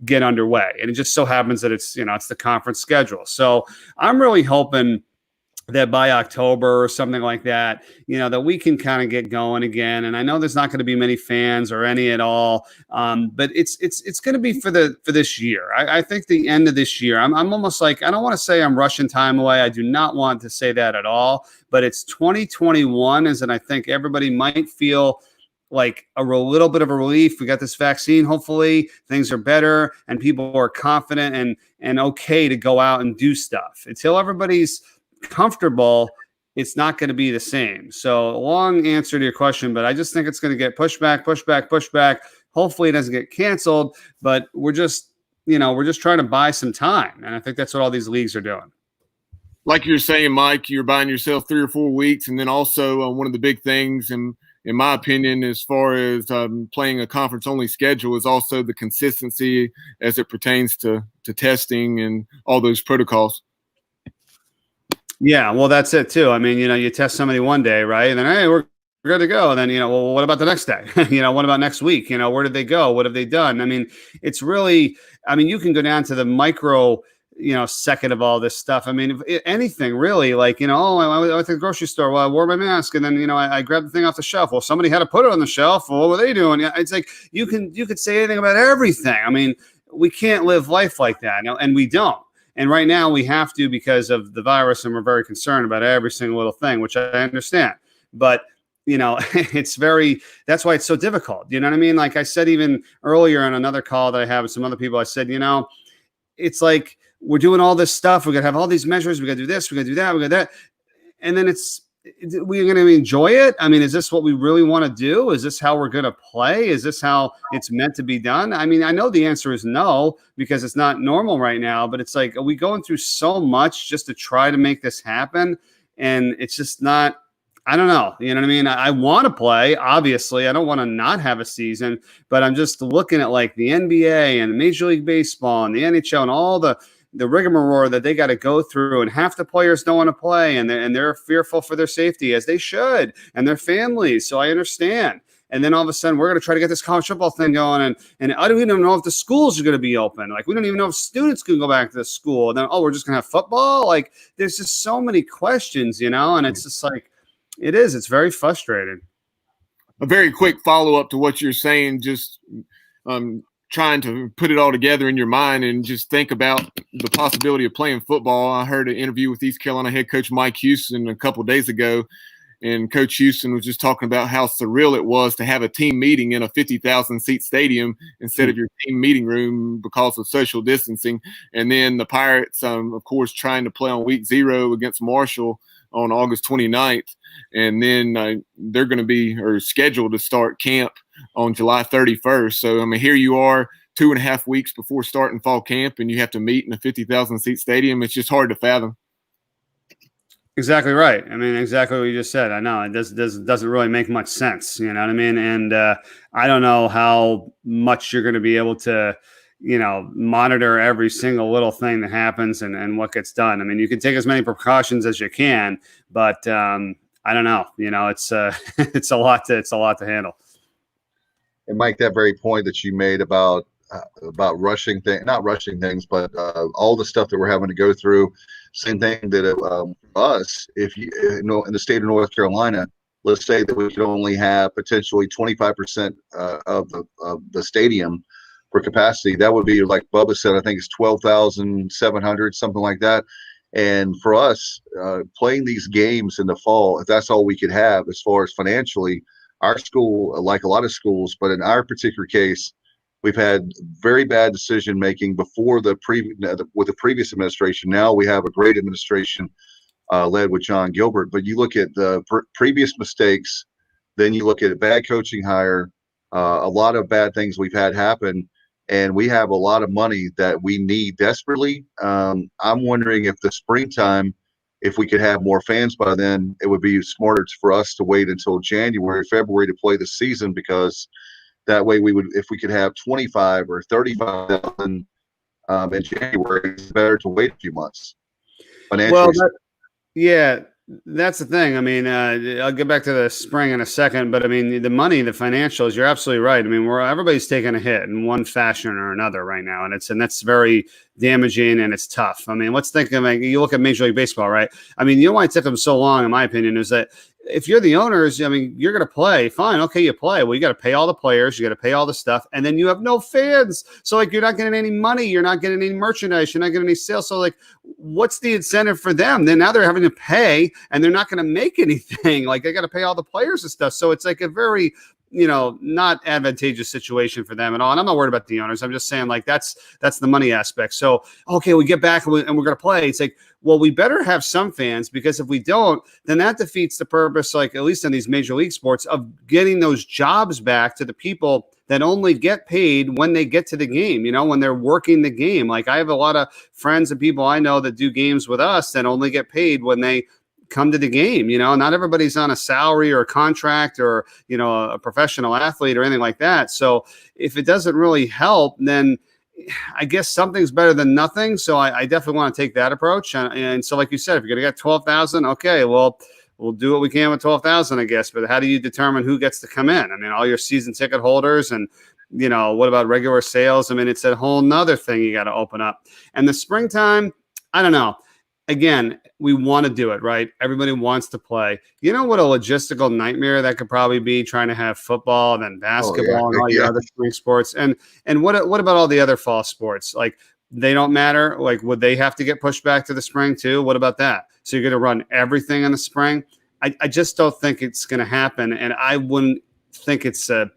get underway. And it just so happens that it's the conference schedule. So I'm really hoping that by October or something like that, that we can kind of get going again. And I know there's not going to be many fans or any at all, but it's going to be for this year. I think the end of this year. I'm almost like, I don't want to say I'm rushing time away. I do not want to say that at all. But it's 2021, and I think everybody might feel like a little bit of a relief. We got this vaccine. Hopefully things are better and people are confident and okay to go out and do stuff. Until everybody's comfortable, it's not going to be the same. So long answer to your question, but I just think it's going to get pushed back. Hopefully it doesn't get canceled, but we're just trying to buy some time. And I think that's what all these leagues are doing. Like you're saying, Mike, you're buying yourself 3 or 4 weeks. And then also one of the big things, and in my opinion, as far as playing a conference only schedule, is also the consistency as it pertains to testing and all those protocols. Yeah, well, that's it too. I mean, you test somebody one day, right? And then, hey, we're good to go. And then, well, what about the next day? What about next week? Where did they go? What have they done? I mean, it's really, you can go down to the micro, second of all this stuff. I mean, if anything really, like, I went to the grocery store. Well, I wore my mask, and then, I grabbed the thing off the shelf. Well, somebody had to put it on the shelf. Well, what were they doing? Yeah, it's like you could say anything about everything. I mean, we can't live life like that, and we don't. And right now we have to because of the virus, and we're very concerned about every single little thing, which I understand. But that's why it's so difficult. You know what I mean? Like I said, even earlier on another call that I have with some other people, I said, it's like we're doing all this stuff. We got to have all these measures. We got to do this. We got to do that. We got that. And then we're going to enjoy it. I mean, is this what we really want to do? Is this how we're going to play? Is this how it's meant to be done? I mean, I know the answer is no, because it's not normal right now, but it's like, are we going through so much just to try to make this happen? And it's just not, I don't know. You know what I mean? I want to play. Obviously, I don't want to not have a season, but I'm just looking at like the NBA and Major League Baseball and the NHL and all the rigmarole that they got to go through, and half the players don't want to play, and they're fearful for their safety, as they should, and their families. So I understand. And then all of a sudden, we're going to try to get this college football thing going, and I don't even know if the schools are going to be open. Like, we don't even know if students can go back to the school. And then, we're just going to have football. Like, there's just so many questions, and it's just like, it's very frustrating. A very quick follow-up to what you're saying, just trying to put it all together in your mind and just think about the possibility of playing football. I heard an interview with East Carolina head coach Mike Houston a couple of days ago, and Coach Houston was just talking about how surreal it was to have a team meeting in a 50,000-seat stadium instead of your team meeting room because of social distancing. And then the Pirates, of course, trying to play on week 0 against Marshall on August 29th. And then they're going to be scheduled to start camp on July 31st. So, I mean, here you are 2.5 weeks before starting fall camp, and you have to meet in a 50,000-seat stadium. It's just hard to fathom. Exactly right. I mean, exactly what you just said. I know it doesn't really make much sense. You know what I mean? And I don't know how much you're going to be able to, monitor every single little thing that happens and what gets done. I mean, you can take as many precautions as you can, but I don't know. It's it's a lot to handle. And Mike, that very point that you made about rushing things, not rushing things, but all the stuff that we're having to go through. Same thing that us, if you know, in the state of North Carolina, let's say that we could only have potentially 25% of the stadium for capacity. That would be, like Bubba said, I think it's 12,700, something like that. And for us, playing these games in the fall, if that's all we could have as far as financially, our school, like a lot of schools, but in our particular case, we've had very bad decision making before with the previous administration. Now we have a great administration led with John Gilbert. But you look at the previous mistakes, then you look at a bad coaching hire, a lot of bad things we've had happen, and we have a lot of money that we need desperately. I'm wondering if the springtime, if we could have more fans by then, it would be smarter for us to wait until January, February to play the season, because that way if we could have 25 or 35,000 in January, it's better to wait a few months financially. Well, that's the thing. I mean, I'll get back to the spring in a second, but I mean, the money, the financials, you're absolutely right. I mean, everybody's taking a hit in one fashion or another right now, and that's very damaging and it's tough. I mean, let's think of you look at Major League Baseball, right? I mean, why it took them so long, in my opinion, is that if you're the owners, I mean, you're going to play. Fine. Okay, you play. Well, you got to pay all the players. You got to pay all the stuff. And then you have no fans. So, like, you're not getting any money. You're not getting any merchandise. You're not getting any sales. So, like, what's the incentive for them? Then now they're having to pay, and they're not going to make anything. Like, they got to pay all the players and stuff. So it's like a very, not advantageous situation for them at all. And I'm not worried about the owners. I'm just saying, like, that's the money aspect. So, okay, we get back and we're going to play. It's like, well, we better have some fans, because if we don't, then that defeats the purpose, like at least in these major league sports, of getting those jobs back to the people that only get paid when they get to the game, when they're working the game. Like, I have a lot of friends and people I know that do games with us that only get paid when they come to the game. Not everybody's on a salary or a contract or, a professional athlete or anything like that. So if it doesn't really help, then I guess something's better than nothing. So I definitely want to take that approach. And so, like you said, if you're going to get 12,000, okay, well, we'll do what we can with 12,000, I guess. But how do you determine who gets to come in? I mean, all your season ticket holders and, what about regular sales? I mean, it's a whole nother thing you got to open up. And the springtime, I don't know. Again, we want to do it, right? Everybody wants to play. You know what a logistical nightmare that could probably be, trying to have football and then basketball and all your other spring sports. And what about all the other fall sports? Like, they don't matter. Like, would they have to get pushed back to the spring too? What about that? So you're going to run everything in the spring? I just don't think it's going to happen. And I wouldn't think it's a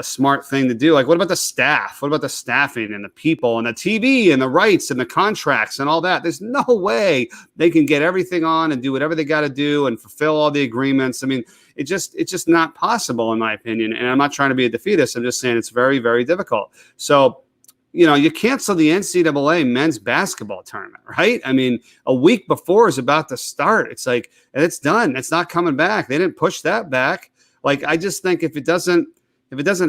smart thing to do. Like, what about the staff? What about the staffing and the people and the TV and the rights and the contracts and all that? There's no way they can get everything on and do whatever they got to do and fulfill all the agreements. I mean, it's just not possible, in my opinion. And I'm not trying to be a defeatist. I'm just saying it's very, very difficult. So, you cancel the NCAA men's basketball tournament, right? I mean, a week before is about to start. It's like, and it's done. It's not coming back. They didn't push that back. Like, I just think if it doesn't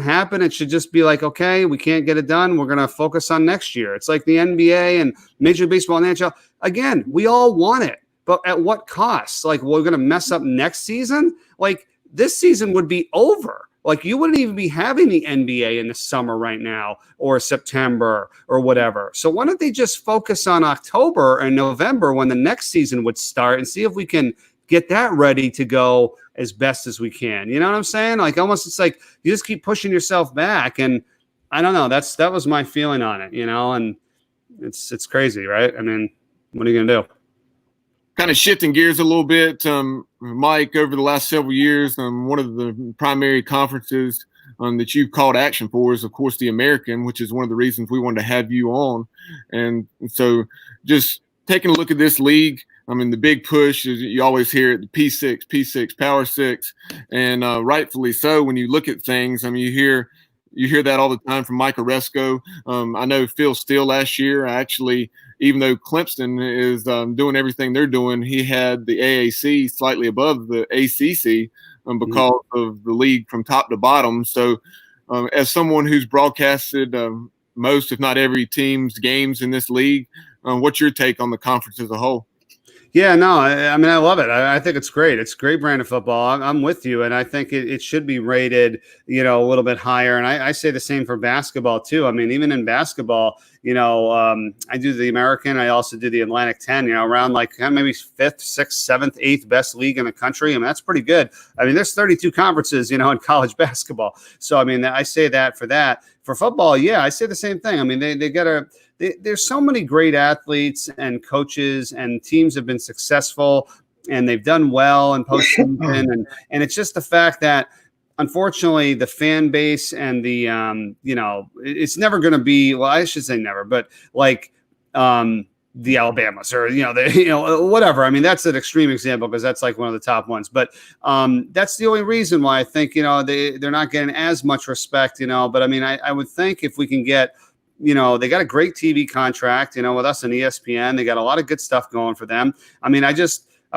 happen, it should just be like, okay, we can't get it done. We're going to focus on next year. It's like the NBA and Major League Baseball and NHL. Again, we all want it, but at what cost? Like, we're going to mess up next season? Like, this season would be over. Like, you wouldn't even be having the NBA in the summer right now or September or whatever. So why don't they just focus on October and November when the next season would start and see if we can get that ready to go as best as we can. You know what I'm saying? Like, almost, it's like you just keep pushing yourself back. And I don't know. That was my feeling on it, and it's crazy, right? I mean, what are you going to do? Kind of shifting gears a little bit, Mike, over the last several years, one of the primary conferences that you've called action for is, of course, the American, which is one of the reasons we wanted to have you on. And so just taking a look at this league, I mean, the big push is, you always hear it, the P6, Power 6, and rightfully so. When you look at things, I mean, you hear that all the time from Mike Oresco. I know Phil Steele last year, actually, even though Clemson is doing everything they're doing, he had the AAC slightly above the ACC because of the league from top to bottom. So as someone who's broadcasted most, if not every team's games in this league, what's your take on the conference as a whole? Yeah, no, I mean, I love it. I think it's great. It's a great brand of football. I'm with you. And I think it should be rated, a little bit higher. And I say the same for basketball too. I mean, even in basketball, I do the American. I also do the Atlantic 10, around like maybe 5th, 6th, 7th, 8th best league in the country. I mean, that's pretty good. I mean, there's 32 conferences, in college basketball. So, I mean, I say that for that. For football, yeah, I say the same thing. I mean, they got to – there's so many great athletes and coaches, and teams have been successful and they've done well in postseason. and it's just the fact that, unfortunately, the fan base and the, it's never going to be, well, I should say never, but like the Alabamas or, whatever. I mean, that's an extreme example because that's like one of the top ones. But that's the only reason why I think, they're not getting as much respect, but I mean, I would think if we can get, they got a great TV contract, with us and ESPN. They got a lot of good stuff going for them. I mean, I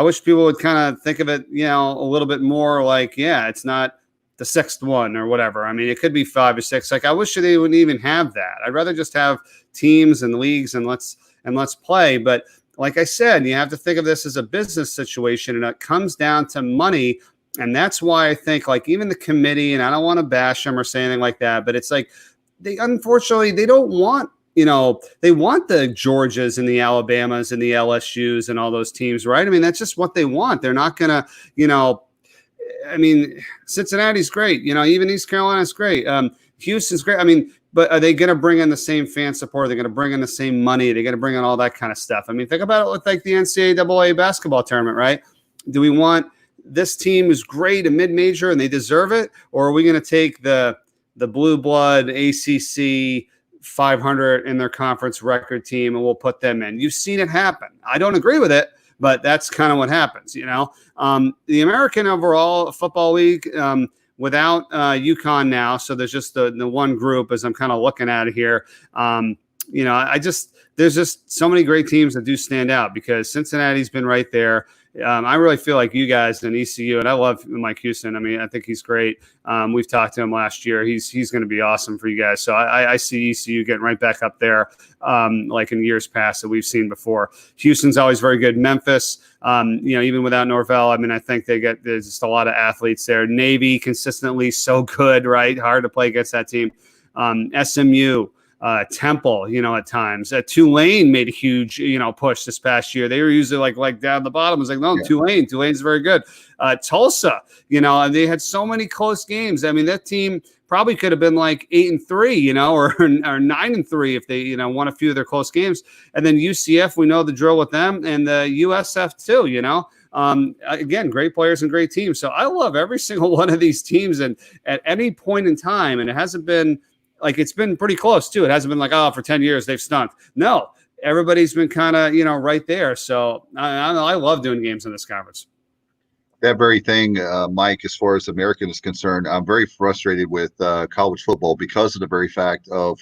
wish people would kind of think of it, a little bit more like, yeah, it's not the 6th one or whatever. I mean, it could be 5 or 6. Like, I wish they wouldn't even have that. I'd rather just have teams and leagues and let's play. But like I said, you have to think of this as a business situation, and it comes down to money. And that's why I think, like, even the committee, and I don't want to bash them or say anything like that, but it's like, unfortunately, they don't want, they want the Georgias and the Alabamas and the LSUs and all those teams, right? I mean, that's just what they want. They're not going to, I mean, Cincinnati's great. Even East Carolina's great. Houston's great. I mean, but are they going to bring in the same fan support? They're going to bring in the same money. They're going to bring in all that kind of stuff. I mean, think about it with like the NCAA basketball tournament, right? Do we want this team is great, a mid-major, and they deserve it? Or are we going to take the blue blood ACC 500 in their conference record team and we'll put them in? You've seen it happen. I don't agree with it, but that's kind of what happens, The American overall football league, without UConn now, so there's just the one group as I'm kind of looking at it here. There's just so many great teams that do stand out because Cincinnati's been right there. I really feel like you guys in ECU, and I love Mike Houston. I mean, I think he's great. We've talked to him last year. He's going to be awesome for you guys. So I see ECU getting right back up there, like in years past that we've seen before. Houston's always very good. Memphis, even without Norvell, I mean, I think there's just a lot of athletes there. Navy consistently so good, right? Hard to play against that team. SMU. Temple, at times. Tulane made a huge, push this past year. They were usually like down the bottom. It was like, no, yeah. Tulane's very good. Tulsa, they had so many close games. I mean, that team probably could have been like 8-3, or 9-3 if they, won a few of their close games. And then UCF, we know the drill with them, and the USF too, again, great players and great teams. So I love every single one of these teams. And at any point in time, and it hasn't been like, it's been pretty close too. It hasn't been like, for 10 years they've stunk. No, everybody's been kind of, right there. So I love doing games in this conference. That very thing, Mike, as far as American is concerned, I'm very frustrated with college football because of the very fact of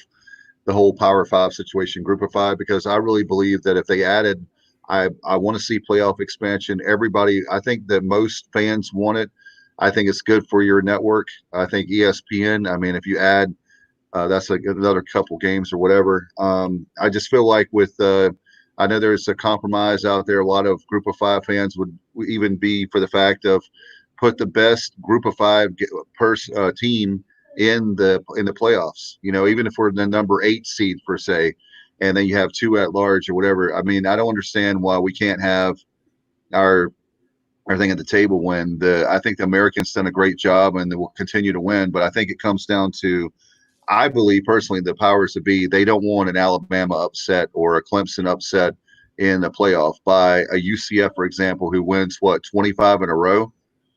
the whole Power 5 situation, Group of 5, because I really believe that if they added, I want to see playoff expansion. Everybody, I think that most fans want it. I think it's good for your network. I think ESPN, I mean, if you add, that's like another couple games or whatever. I just feel like with I know there's a compromise out there. A lot of Group of 5 fans would even be for the fact of put the best Group of 5 team in the playoffs. Even if we're the number 8 seed per se, and then you have 2 at large or whatever. I mean, I don't understand why we can't have our everything at the table when I think the Americans done a great job and they will continue to win. But I think it comes down to, I believe personally, the powers to be, they don't want an Alabama upset or a Clemson upset in the playoff by a UCF, for example, who wins 25 in a row.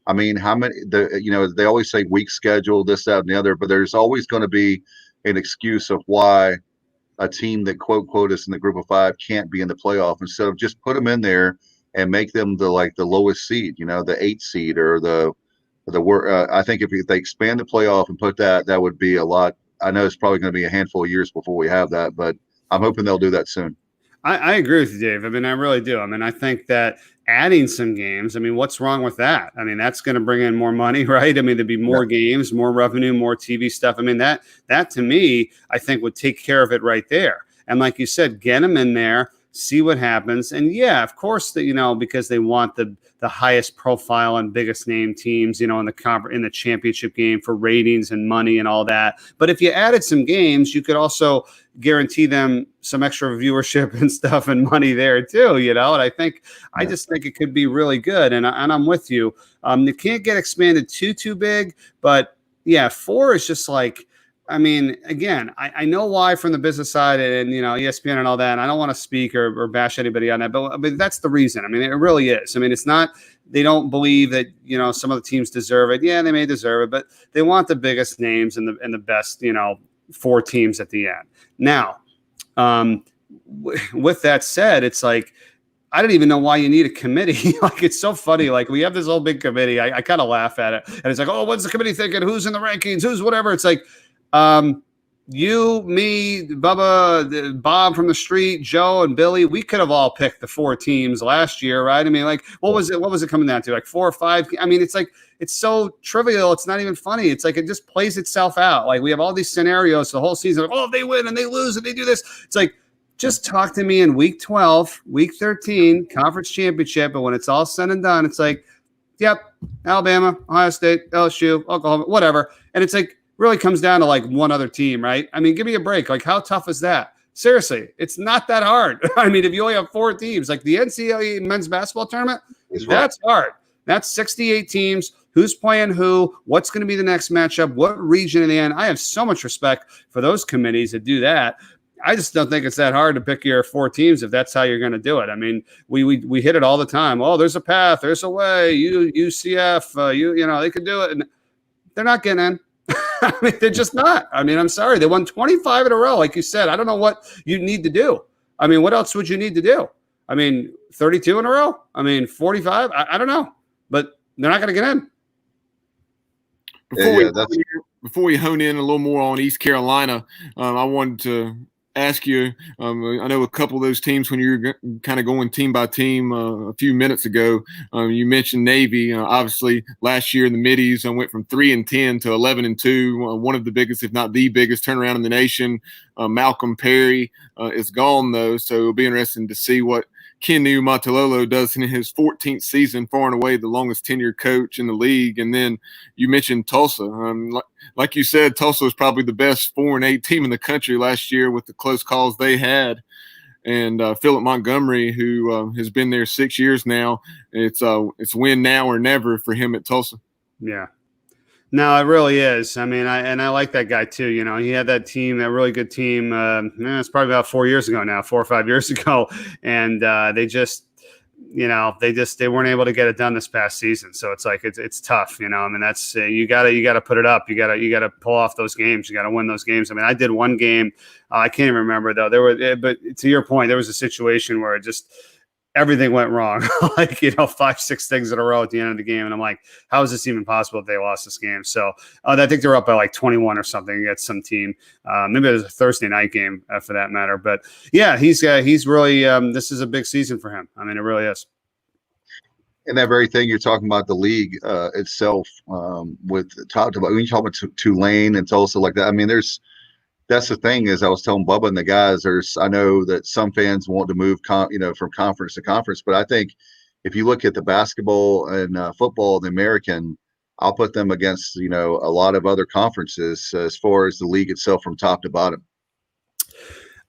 I mean, how many? They always say weak schedule, this, that, and the other, but there's always going to be an excuse of why a team that quote is in the Group of 5 can't be in the playoff, instead of just put them in there and make them the lowest seed, the 8th seed or I think if they expand the playoff and put that would be a lot. I know it's probably going to be a handful of years before we have that, but I'm hoping they'll do that soon. I agree with you, Dave. I mean, I really do. I mean, I think that adding some games, I mean, what's wrong with that? I mean, that's going to bring in more money, right? I mean, there'd be more games, more revenue, more TV stuff. I mean, that to me, I think would take care of it right there. And like you said, get them in there, see what happens. And yeah, of course, because they want the highest profile and biggest name teams, in the championship game for ratings and money and all that. But if you added some games, you could also guarantee them some extra viewership and stuff and money there too, and I just think it could be really good. And I'm with you. It can't get expanded too big, but yeah, 4 is just like, I mean, again, I know why from the business side and, ESPN and all that, and I don't want to speak or bash anybody on that, but that's the reason. I mean, it really is. I mean, it's not, they don't believe that, some of the teams deserve it. Yeah, they may deserve it, but they want the biggest names and the best, 4 teams at the end. Now, with that said, it's like, I don't even know why you need a committee. Like, it's so funny. Like, we have this whole big committee. I kind of laugh at it. And it's like, oh, what's the committee thinking? Who's in the rankings? Who's whatever? It's like, you, me, Bubba, Bob from the street, Joe, and Billy, we could have all picked the 4 teams last year, right? I mean, like, what was it coming down to? Like 4 or 5? I mean, it's like, it's so trivial. It's not even funny. It's like, it just plays itself out. Like, we have all these scenarios the whole season. Like, oh, they win and they lose and they do this. It's like, just talk to me in week 12, week 13, conference championship. And when it's all said and done, it's like, yep, Alabama, Ohio State, LSU, Oklahoma, whatever. And it's like, really comes down to like one other team, right? I mean, give me a break. Like, how tough is that? Seriously, it's not that hard. I mean, if you only have 4 teams, like the NCAA men's basketball tournament, that's hard. That's 68 teams. Who's playing who? What's going to be the next matchup? What region in the end? I have so much respect for those committees that do that. I just don't think it's that hard to pick your 4 teams if that's how you're going to do it. I mean, we hit it all the time. Oh, there's a path. There's a way. UCF, they could do it. And they're not getting in. I mean, they're just not. I mean, I'm sorry. They won 25 in a row. Like you said, I don't know what you need to do. I mean, what else would you need to do? I mean, 32 in a row? I mean, 45? I don't know. But they're not going to get in. Before we hone in a little more on East Carolina, I wanted to ask you, I know a couple of those teams when you were kind of going team by team a few minutes ago, you mentioned Navy. Obviously, last year in the middies, I went from 3-10 to 11-2, one of the biggest, if not the biggest, turnaround in the nation. Malcolm Perry is gone, though, so it'll be interesting to see what Kenu Matalolo does in his 14th season, far and away the longest tenured coach in the league. And then you mentioned Tulsa. Like you said, Tulsa was probably the best 4-8 team in the country last year with the close calls they had. And Philip Montgomery, who has been there 6 years now, it's win now or never for him at Tulsa. Yeah. No, it really is. I mean, I like that guy too. You know, he had that team, that really good team. It's probably about 4 years ago now, 4 or 5 years ago, and they just, you know, they weren't able to get it done this past season. So it's like it's tough. You know, I mean, that's you gotta put it up. You gotta pull off those games. You gotta win those games. I mean, I did one game. I can't even remember though. But to your point, there was a situation where it just everything went wrong, like, you know, 5-6 things in a row at the end of the game. And I'm like, how is this even possible if they lost this game? So I think they're up by like 21 or something against some team. Maybe it was a Thursday night game for that matter. But yeah, he's really, this is a big season for him. I mean, it really is. And that very thing you're talking about, the league itself, with talked about when you talk about Tulane and Tulsa like that. I mean, that's the thing is I was telling Bubba and the guys, I know that some fans want to move, from conference to conference, but I think if you look at the basketball and football, the American, I'll put them against, a lot of other conferences as far as the league itself from top to bottom.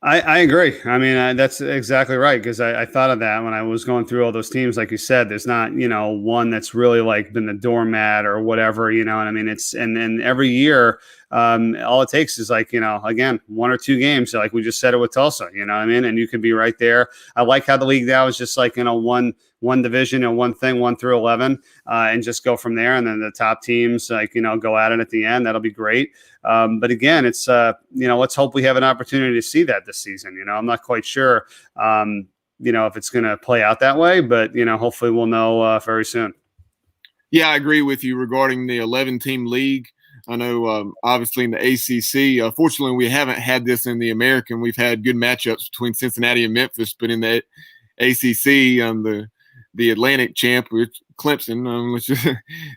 I agree. I mean, that's exactly right. Because I thought of that when I was going through all those teams. Like you said, there's not, one that's really like been the doormat or whatever, and I mean, and then every year, all it takes is like, again, 1 or 2 games. Like we just said it with Tulsa, what I mean? And you can be right there. I like how the league now is just like, one division and one thing, 1 through 11, and just go from there. And then the top teams, like, go at it at the end. That'll be great. But again, it's, let's hope we have an opportunity to see that this season. I'm not quite sure, if it's going to play out that way, but, hopefully we'll know very soon. Yeah, I agree with you regarding the 11-team league. I know, obviously, in the ACC, fortunately, we haven't had this in the American. We've had good matchups between Cincinnati and Memphis, but in the ACC, the Atlantic champ, Clemson,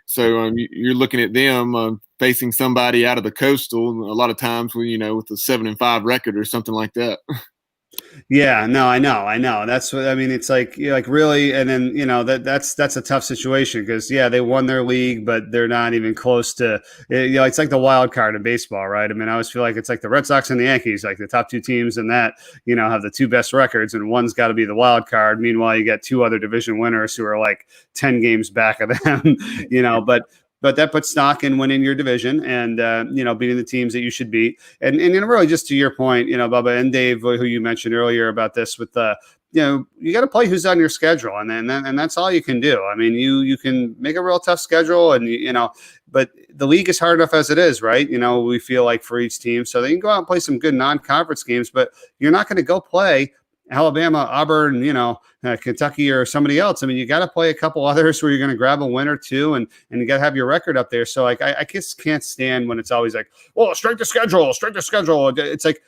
so you're looking at them facing somebody out of the Coastal a lot of times with with a 7-5 record or something like that. Yeah, no, I know. That's what I mean. It's like really, and then that's a tough situation because they won their league, but they're not even close to. It's like the wild card in baseball, right? I mean, I always feel like it's like the Red Sox and the Yankees, like the top 2 teams in that have the 2 best records, and one's got to be the wild card. Meanwhile, you got 2 other division winners who are like 10 games back of them, But that puts stock in winning your division and, beating the teams that you should beat. And really just to your point, Bubba and Dave, who you mentioned earlier about this with the, you got to play who's on your schedule. And that's all you can do. I mean, you can make a real tough schedule and, but the league is hard enough as it is, right? We feel like for each team. So they can go out and play some good non-conference games, but you're not going to go play Alabama, Auburn, Kentucky or somebody else. I mean, you got to play a couple others where you're going to grab a win or 2 and you got to have your record up there. So like, I just can't stand when it's always like, well, strength of schedule. It's like,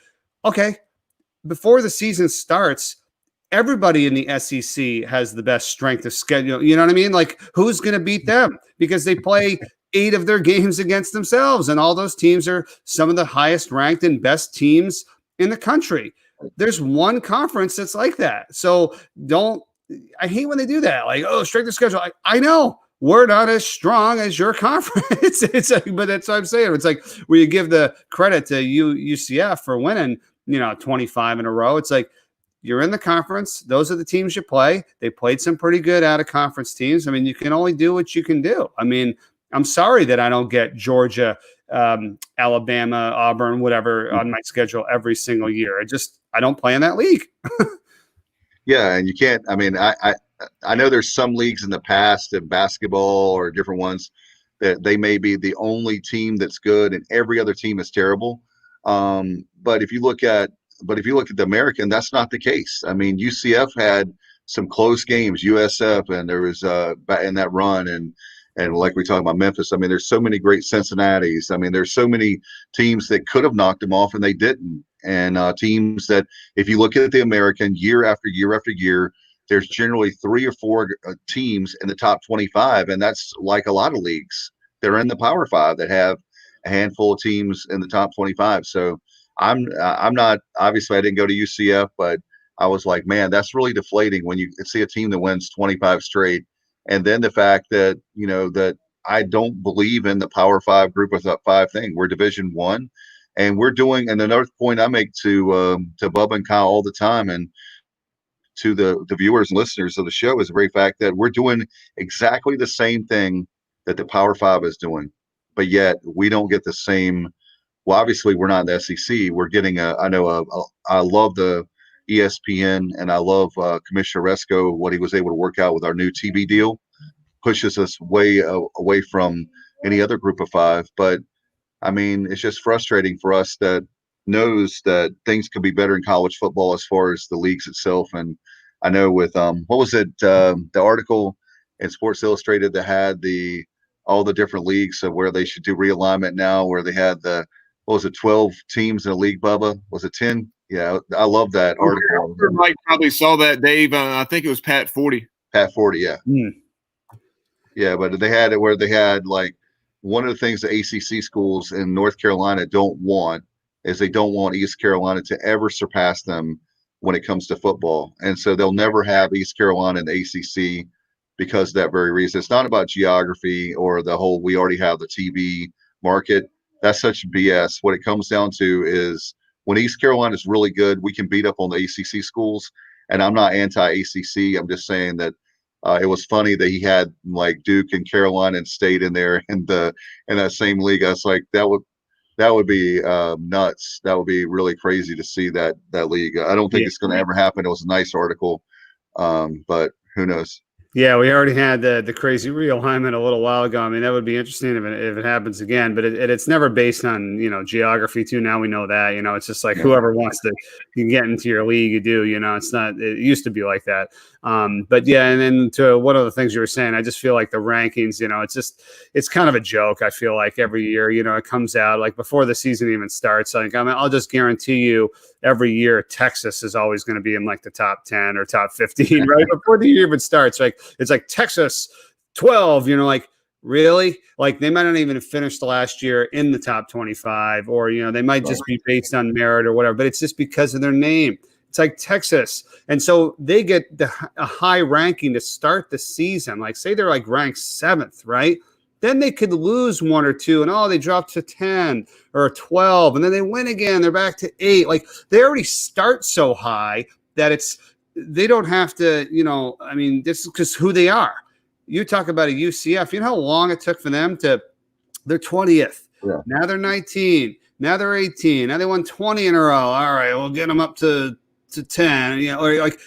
okay, before the season starts, everybody in the SEC has the best strength of schedule. You know what I mean? Like who's going to beat them because they play 8 of their games against themselves. And all those teams are some of the highest ranked and best teams in the country. There's one conference that's like that. So I hate when they do that. Like, oh, strength of schedule. I know we're not as strong as your conference. It's like, but that's what I'm saying. It's like where you give the credit to UCF for winning, 25 in a row. It's like you're in the conference. Those are the teams you play. They played some pretty good out of conference teams. I mean, you can only do what you can do. I mean, I'm sorry that I don't get Georgia, Alabama, Auburn, whatever on my schedule every single year. I don't play in that league. Yeah, and you can't. I mean, I know there's some leagues in the past in basketball or different ones that they may be the only team that's good and every other team is terrible. But if you look at the American, that's not the case. I mean, UCF had some close games, USF, and there was in that run and like we talked about Memphis. I mean, there's so many great Cincinnatis. I mean, there's so many teams that could have knocked them off and they didn't. and teams that, if you look at the American year after year after year, there's generally 3 or 4 teams in the top 25, and that's like a lot of leagues. They're in the Power 5 that have a handful of teams in the top 25. So I'm not, obviously I didn't go to UCF, but I was like, man, that's really deflating when you see a team that wins 25 straight. And then the fact that, that I don't believe in the Power 5 group of 5 thing. We're Division 1, and we're doing, and another point I make to Bubba and Kyle all the time, and to the viewers and listeners of the show, is the very fact that we're doing exactly the same thing that the Power 5 is doing, but yet we don't get the same. Well, obviously we're not in the SEC. We're getting I love the ESPN, and I love Commissioner Resco, what he was able to work out with our new TV deal. Pushes us way away from any other group of 5. But I mean, it's just frustrating for us that knows that things could be better in college football as far as the leagues itself. And I know with what was it, the article in Sports Illustrated that had all the different leagues of where they should do realignment now, where they had 12 teams in a league, Bubba? Was it 10? Yeah, I love that article. Mike probably saw that, Dave. I think it was Pat 40. Pat 40, yeah. Yeah, but they had it where they had, like, one of the things the ACC schools in North Carolina don't want is they don't want East Carolina to ever surpass them when it comes to football. And so they'll never have East Carolina in the ACC because of that very reason. It's not about geography or the whole, we already have the TV market. That's such BS. What it comes down to is when East Carolina is really good, we can beat up on the ACC schools. And I'm not anti-ACC. I'm just saying that it was funny that he had like Duke and Carolina and State in there in that same league. I was like, that would be nuts. That would be really crazy to see that league. I don't think it's going to ever happen. It was a nice article, but who knows? Yeah, we already had the crazy realignment a little while ago. I mean, that would be interesting if it happens again, but it's never based on, geography too. Now we know that, it's just like whoever wants to, you can get into your league, you do, it's not, it used to be like that. But yeah, and then to one of the things you were saying, I just feel like the rankings, it's kind of a joke. I feel like every year, it comes out like before the season even starts. Like, I'll just guarantee you every year, Texas is always going to be in like the top 10 or top 15, right? Before the year even starts, like it's like Texas 12, like really? Like they might not even have finished the last year in the top 25, or, they might just be based on merit or whatever, but it's just because of their name. It's like Texas. And so they get a high ranking to start the season. Like say they're like ranked 7th, right? Then they could lose 1 or 2 and they drop to 10 or 12 and then they win again. They're back to 8. Like they already start so high that they don't have to, this is because who they are. You talk about a UCF, you know how long it took for them they're 20th. Yeah. Now they're 19. Now they're 18. Now they won 20 in a row. All right, we'll get them up to 10, or like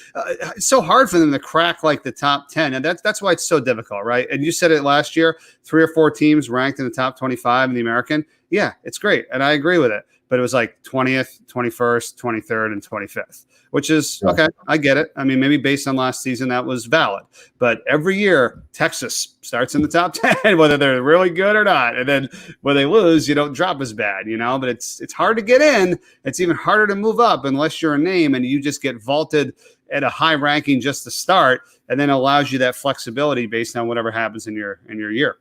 it's so hard for them to crack like the top 10. And that's why it's so difficult, right? And you said it last year, 3 or 4 teams ranked in the top 25 in the American. Yeah, it's great. And I agree with it. But it was like 20th, 21st, 23rd, and 25th, which is okay. I get it. I mean, maybe based on last season, that was valid. But every year, Texas starts in the top 10, whether they're really good or not. And then when they lose, you don't drop as bad, But it's hard to get in. It's even harder to move up unless you're a name and you just get vaulted at a high ranking just to start, and then allows you that flexibility based on whatever happens in your year.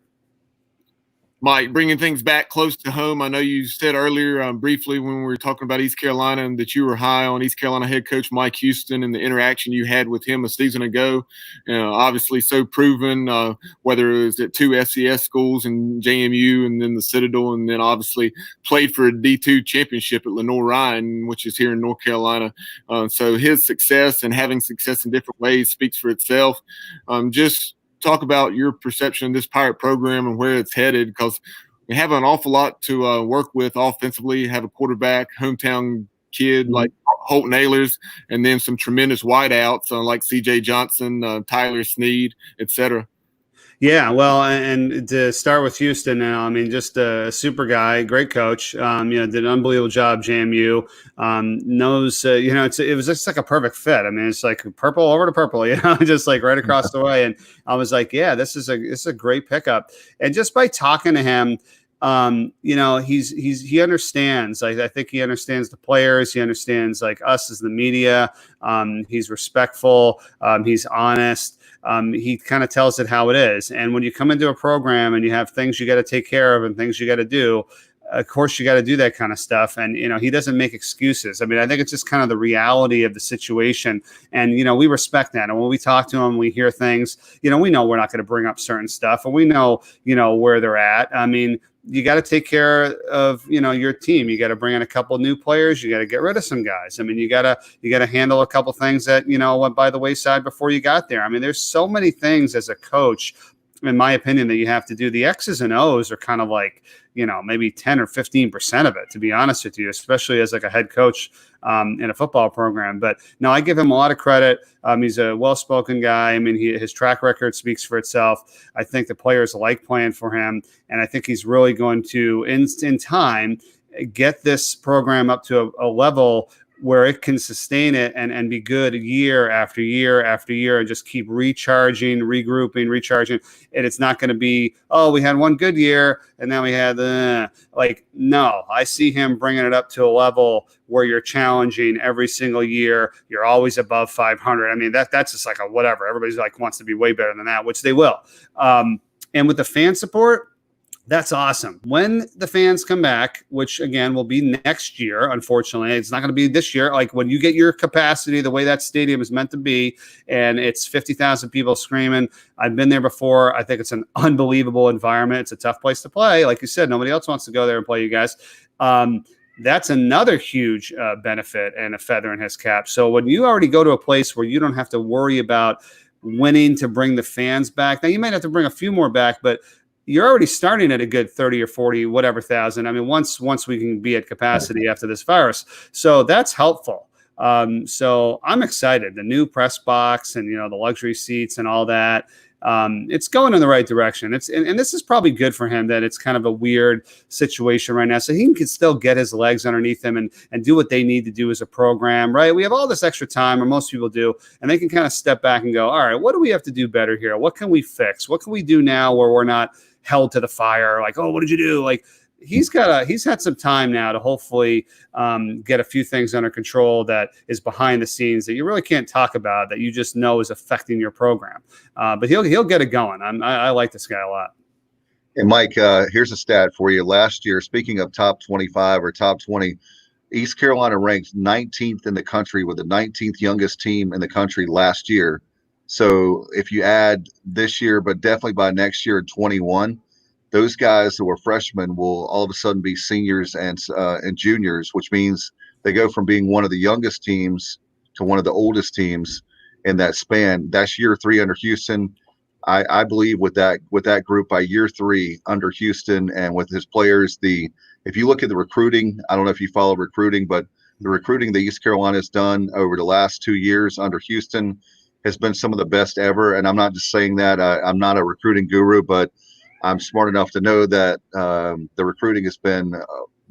Mike, bringing things back close to home, I know you said earlier briefly when we were talking about East Carolina and that you were high on East Carolina head coach Mike Houston and the interaction you had with him a season ago. Obviously so proven, whether it was at 2 FCS schools and JMU and then the Citadel, and then obviously played for a D2 championship at Lenoir-Rhyne, which is here in North Carolina. So his success and having success in different ways speaks for itself. Just talk about your perception of this Pirate program and where it's headed, because we have an awful lot to work with offensively. Have a quarterback, hometown kid like Holton Ahlers, and then some tremendous wideouts like C.J. Johnson, Tyler Snead, etc. Yeah, well, and to start with Houston now, I mean, just a super guy, great coach. Did an unbelievable job. JMU knows, it was just like a perfect fit. I mean, it's like purple over to purple, just like right across the way. And I was like, yeah, this is a great pickup. And just by talking to him, he understands. I think he understands the players. He understands like us as the media. He's respectful. He's honest. He kind of tells it how it is. And when you come into a program and you have things you got to take care of and things you got to do, of course, you got to do that kind of stuff. And, he doesn't make excuses. I mean, I think it's just kind of the reality of the situation. And, we respect that. And when we talk to them, we hear things, we know we're not going to bring up certain stuff, and we know, where they're at. I mean, you got to take care of, your team. You got to bring in a couple new players. You got to get rid of some guys. I mean, you got to handle a couple things that, went by the wayside before you got there. I mean, there's so many things as a coach, in my opinion, that you have to do. The X's and O's are kind of like, maybe 10 or 15% of it, to be honest with you, especially as like a head coach in a football program. But no, I give him a lot of credit. He's a well-spoken guy. I mean, his track record speaks for itself. I think the players like playing for him. And I think he's really going to, in time, get this program up to a level where it can sustain it and be good year after year after year and just keep recharging, regrouping, recharging. And it's not going to be, we had one good year and then we had no, I see him bringing it up to a level where you're challenging every single year. You're always above 500. I mean, that's just like a whatever. Everybody's like wants to be way better than that, which they will. And with the fan support, that's awesome. When the fans come back, which again will be next year, unfortunately, it's not going to be this year. Like when you get your capacity, the way that stadium is meant to be, and it's 50,000 people screaming. I've been there before. I think it's an unbelievable environment. It's a tough place to play. Like you said, nobody else wants to go there and play you guys. That's another huge benefit and a feather in his cap. So when you already go to a place where you don't have to worry about winning to bring the fans back, now you might have to bring a few more back, but you're already starting at a good 30 or 40, whatever thousand. I mean, once we can be at capacity after this virus. So that's helpful. So I'm excited. The new press box and, the luxury seats and all that. It's going in the right direction. And this is probably good for him that it's kind of a weird situation right now. So he can still get his legs underneath him and do what they need to do as a program, right? We have all this extra time, or most people do, and they can kind of step back and go, all right, what do we have to do better here? What can we fix? What can we do now where we're not held to the fire? Like, what did you do? Like, he's had some time now to hopefully get a few things under control that is behind the scenes that you really can't talk about, that you just know is affecting your program. But he'll get it going. I like this guy a lot. And Mike, here's a stat for you. Last year, speaking of top 25 or top 20, East Carolina ranked 19th in the country, with the 19th youngest team in the country last year. So if you add this year, but definitely by next year, 21, those guys who are freshmen will all of a sudden be seniors and juniors, which means they go from being one of the youngest teams to one of the oldest teams in that span. That's year 3 under Houston. I believe with that group by year 3 under Houston and with his players, if you look at the recruiting, I don't know if you follow recruiting, but the recruiting that East Carolina has done over the last 2 years under Houston has been some of the best ever. And I'm not just saying that. I'm not a recruiting guru, but I'm smart enough to know that the recruiting has been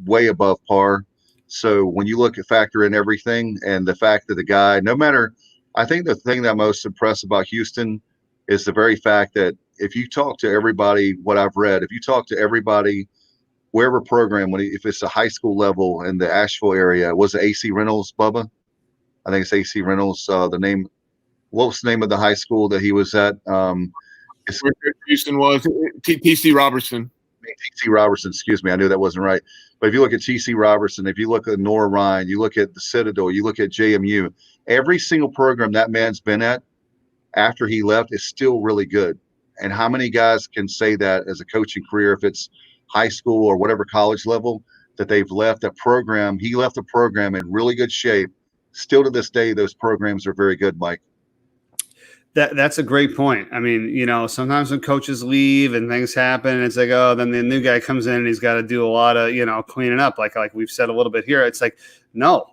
way above par. So when you factor in everything, and the fact that the guy, no matter, I think the thing that I'm most impressed about Houston is the very fact that if you talk to everybody, what I've read, if you talk to everybody, wherever program, if it's a high school level in the Asheville area, was it AC Reynolds, Bubba? I think it's AC Reynolds. What was the name of the high school that he was at? Houston was TC Robertson. TC Robertson, excuse me. I knew that wasn't right. But if you look at TC Robertson, if you look at Nora Ryan, you look at the Citadel, you look at JMU, every single program that man's been at after he left is still really good. And how many guys can say that as a coaching career, if it's high school or whatever college level, that they've left a program, he left the program in really good shape. Still to this day, those programs are very good, Mike. That's a great point. I mean, sometimes when coaches leave and things happen, it's like, then the new guy comes in and he's got to do a lot of, cleaning up. Like we've said a little bit here. It's like, no,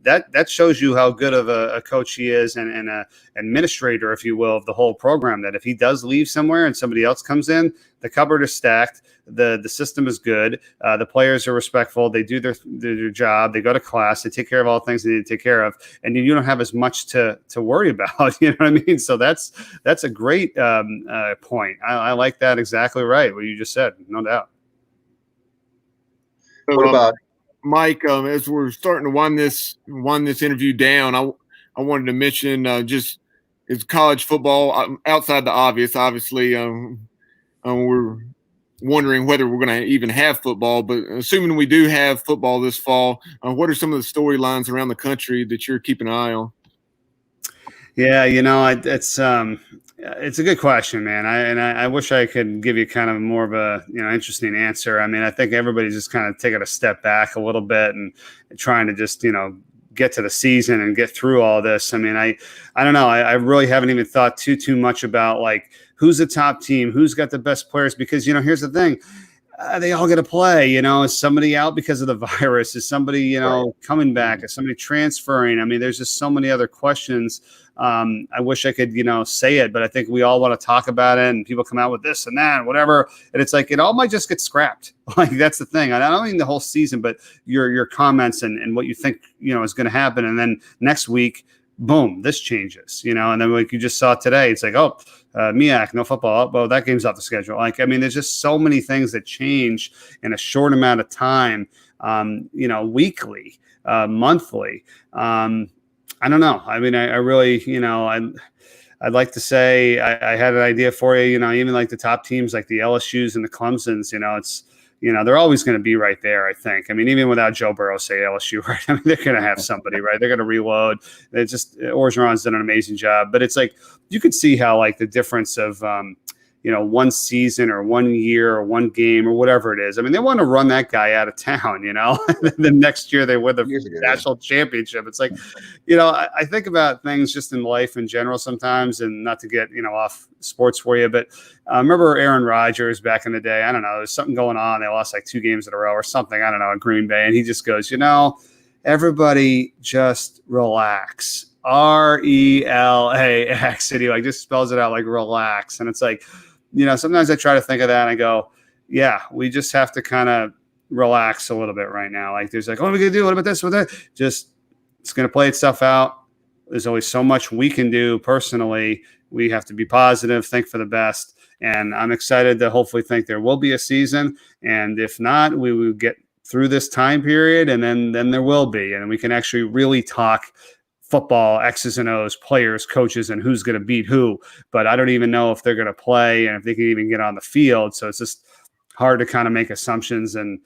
that shows you how good of a coach he is and a administrator, if you will, of the whole program, that if he does leave somewhere and somebody else comes in, the cupboard is stacked. The system is good. The players are respectful. They do their job. They go to class. They take care of all the things they need to take care of. And you don't have as much to worry about. You know what I mean? So that's a great point. I like that exactly right, what you just said. No doubt. So, What about Mike? As we're starting to wind this interview down, I wanted to mention just is college football outside the obvious. Obviously, we're wondering whether we're going to even have football, but assuming we do have football this fall, what are some of the storylines around the country that you're keeping an eye on? Yeah, it's a good question, man. I wish I could give you kind of more of a interesting answer. I mean, I think everybody's just kind of taking a step back a little bit and trying to just get to the season and get through all this. I mean, I don't know. I really haven't even thought too much about like who's the top team, who's got the best players, because here's the thing. They all get to play, is somebody out because of the virus? Is somebody, coming back? Is somebody transferring? I mean, there's just so many other questions. I wish I could, say it, but I think we all want to talk about it and people come out with this and that and whatever. And it's like, it all might just get scrapped. Like, that's the thing. I don't mean the whole season, but your comments and what you think, is going to happen. And then next week, boom, this changes, and then like you just saw today, it's like, MEAC, no football. Well, that game's off the schedule. Like, I mean, there's just so many things that change in a short amount of time, weekly, monthly. I don't know. I mean, I really, I'd like to say I had an idea for you, even like the top teams like the LSUs and the Clemsons, it's, they're always going to be right there, I think. I mean, even without Joe Burrow, say LSU, right? I mean, they're going to have somebody, right? They're going to reload. It's just Orgeron's done an amazing job. But it's like you could see how like the difference of, one season or 1 year or one game or whatever it is. I mean, they want to run that guy out of town, the next year they win the national championship. It's like, I think about things just in life in general sometimes, and not to get, off sports for you, but I remember Aaron Rodgers back in the day. I don't know, there's something going on. They lost like 2 games in a row or something. I don't know, in Green Bay. And he just goes, everybody just relax. RELAX. And he like just spells it out like relax. And it's like, sometimes I try to think of that and I go, yeah, we just have to kind of relax a little bit right now. Like there's like, what are we going to do? What about this? What that? Just, it's going to play itself out. There's always so much we can do personally. We have to be positive, think for the best. And I'm excited to hopefully think there will be a season. And if not, we will get through this time period, and then there will be. And we can actually really talk football, X's and O's, players, coaches, and who's going to beat who. But I don't even know if they're going to play and if they can even get on the field. So it's just hard to kind of make assumptions and,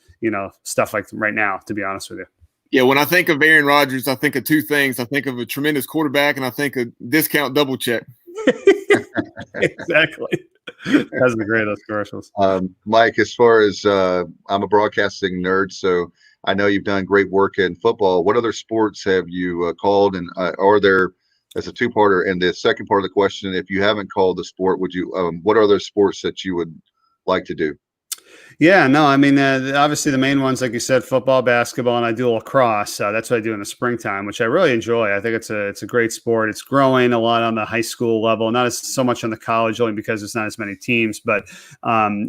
stuff like right now, to be honest with you. Yeah, when I think of Aaron Rodgers, I think of 2 things. I think of a tremendous quarterback, and I think of discount double check. Exactly. That's the greatest commercials. Mike, as far as I'm a broadcasting nerd, so I know you've done great work in football. What other sports have you called, and are there, as a 2-parter, and the second part of the question, if you haven't called the sport, would you? What are other sports that you would like to do? Yeah, no, I mean, obviously the main ones, like you said, football, basketball, and I do lacrosse. That's what I do in the springtime, which I really enjoy. I think it's a great sport. It's growing a lot on the high school level, not as so much on the college, only because there's not as many teams, but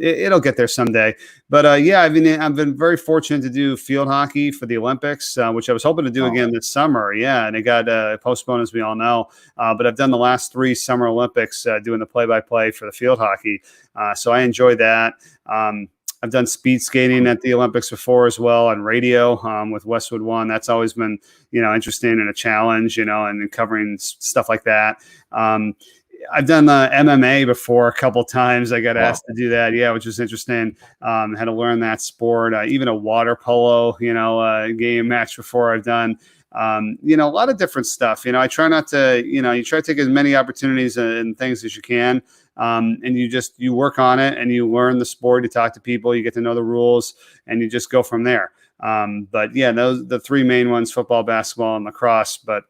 it'll get there someday. But yeah, I've been very fortunate to do field hockey for the Olympics, which I was hoping to do again this summer. Yeah, and it got postponed, as we all know. But I've done the last 3 Summer Olympics doing the play-by-play for the field hockey. So I enjoy that. I've done speed skating at the Olympics before as well on radio with Westwood One. That's always been, interesting and a challenge, and covering stuff like that. I've done MMA before a couple times. I got asked to do that, which was interesting. Had to learn that sport. Even a water polo, game match before I've done. A lot of different stuff. I try not to, you try to take as many opportunities and things as you can. And you work on it and you learn the sport, you talk to people, you get to know the rules, and you just go from there. But yeah, those the 3 main ones: football, basketball, and lacrosse. But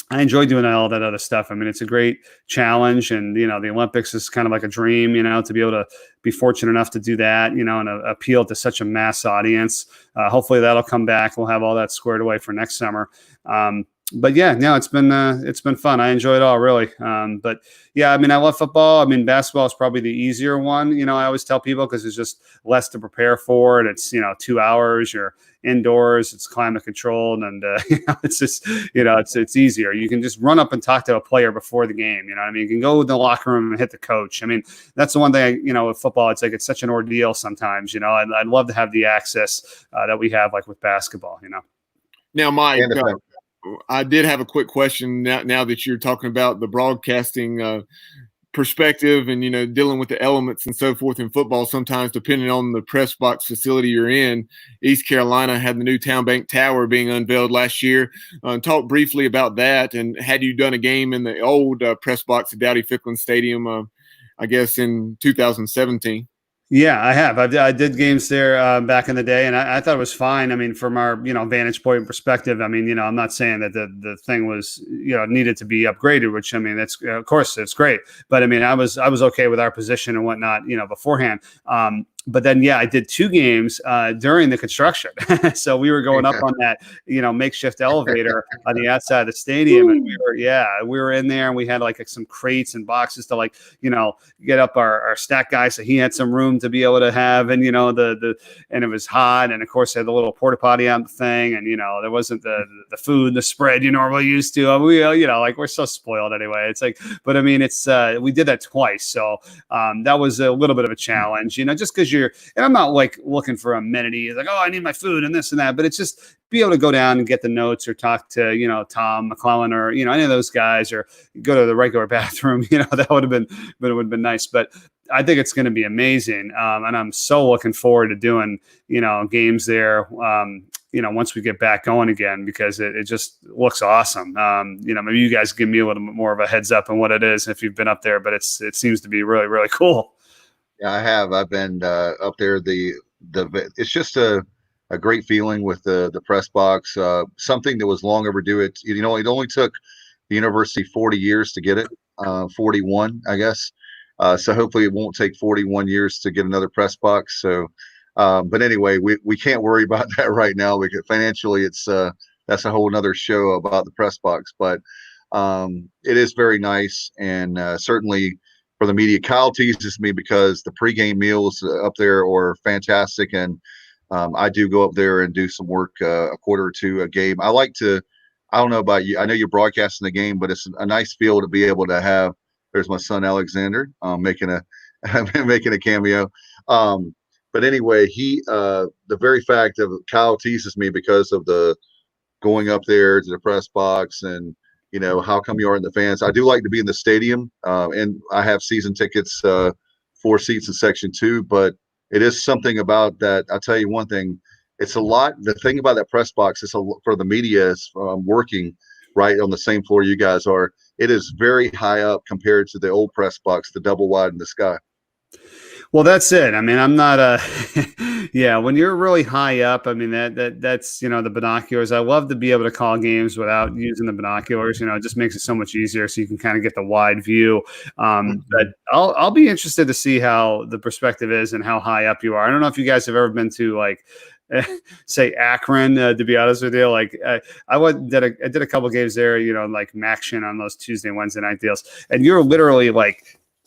I enjoy doing all that other stuff. I mean, it's a great challenge, and the Olympics is kind of like a dream, to be able to be fortunate enough to do that, and appeal to such a mass audience. Hopefully that'll come back. We'll have all that squared away for next summer. but yeah, no, it's been fun. I enjoy it all, really. But yeah, I mean, I love football. I mean, basketball is probably the easier one. You know, I always tell people because it's just less to prepare for, and it's 2 hours. You're indoors. It's climate controlled, and it's just it's easier. You can just run up and talk to a player before the game. You know what I mean? You can go in the locker room and hit the coach. I mean, that's the one thing. With football, it's like it's such an ordeal sometimes. I'd love to have the access that we have like with basketball. Now, Mike. I did have a quick question now that you're talking about the broadcasting perspective and, dealing with the elements and so forth in football, sometimes depending on the press box facility you're in. East Carolina had the new Town Bank Tower being unveiled last year. Talk briefly about that. And had you done a game in the old press box at Dowdy-Ficklen Stadium, I guess in 2017? Yeah, I have. I did games there back in the day, and I thought it was fine. I mean, from our vantage point perspective, I mean, I'm not saying that the thing was needed to be upgraded, which I mean, that's of course it's great, but I mean, I was okay with our position and whatnot, beforehand. But then, yeah, I did 2 games during the construction. So we were going up on that, makeshift elevator on the outside of the stadium. And we were in there, and we had like some crates and boxes to get up our stack guy. So he had some room to be able to have, and, and it was hot. And of course, they had the little porta potty on the thing. And, there wasn't the food, the spread you normally used to. We're so spoiled anyway. It's like, but I mean, we did that twice. So that was a little bit of a challenge, just because and I'm not like looking for amenities like, oh, I need my food and this and that, but it's just be able to go down and get the notes or talk to, Tom McClellan or, any of those guys, or go to the regular bathroom, that would have been nice. But I think it's going to be amazing. And I'm so looking forward to doing, games there, once we get back going again, because it just looks awesome. Maybe you guys give me a little bit more of a heads up on what it is if you've been up there, but it seems to be really, really cool. Yeah, I have. I've been up there. It's just a great feeling with the press box. Something that was long overdue. It only took the university 40 years to get it. 41, I guess. So hopefully it won't take 41 years to get another press box. So, but anyway, we can't worry about that right now because financially that's a whole nother show about the press box. But it is very nice, and certainly for the media. Kyle teases me because the pregame meals up there are fantastic, and I do go up there and do some work a quarter or two a game. I don't know about you. I know you're broadcasting the game, but it's a nice feel to be able to have. There's my son Alexander making a cameo. But anyway, the very fact of Kyle teases me because of the going up there to the press box and how come you aren't in the fans? I do like to be in the stadium, and I have season tickets, 4 seats in section 2, but it is something about that. I'll tell you one thing. It's a lot. The thing about that press box is for the media is working right on the same floor you guys are. It is very high up compared to the old press box, the double wide in the sky. Well, that's it. I mean, I'm not when you're really high up, I mean, that's, the binoculars. I love to be able to call games without using the binoculars. It just makes it so much easier so you can kind of get the wide view. But I'll be interested to see how the perspective is and how high up you are. I don't know if you guys have ever been to say Akron, to be honest with you. I did a couple games there, like Maction on those Tuesday, Wednesday night deals. And you're literally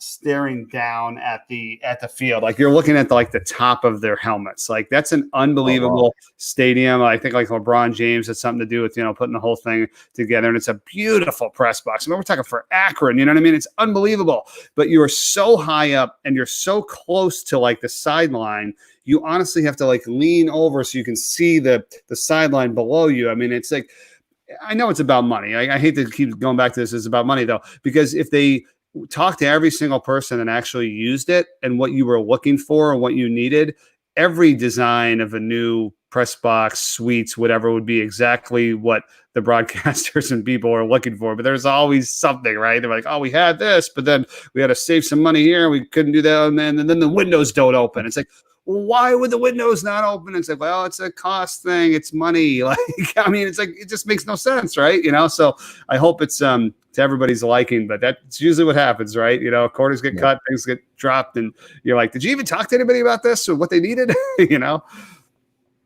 staring down at the field, like you're looking at the top of their helmets. That's an unbelievable stadium. I think LeBron James had something to do with putting the whole thing together, and it's a beautiful press box. I mean, we're talking for Akron, you know what I mean? It's unbelievable, but you're so high up and you're so close to the sideline. You honestly have to lean over so you can see the sideline below you. I mean, it's I know it's about money. I hate to keep going back to this. It's about money though, because if they talk to every single person that actually used it and what you were looking for and what you needed, every design of a new press box, suites, whatever, would be exactly what the broadcasters and people are looking for. But there's always something, right? They're like, oh, we had this, but then we had to save some money here. We couldn't do that. And then the windows don't open. It's well, why would the windows not open? It's well, it's a cost thing. It's money. I mean, it's it just makes no sense, right? So I hope it's to everybody's liking, but that's usually what happens, right? Quarters get cut, things get dropped, and you're like, did you even talk to anybody about this or what they needed?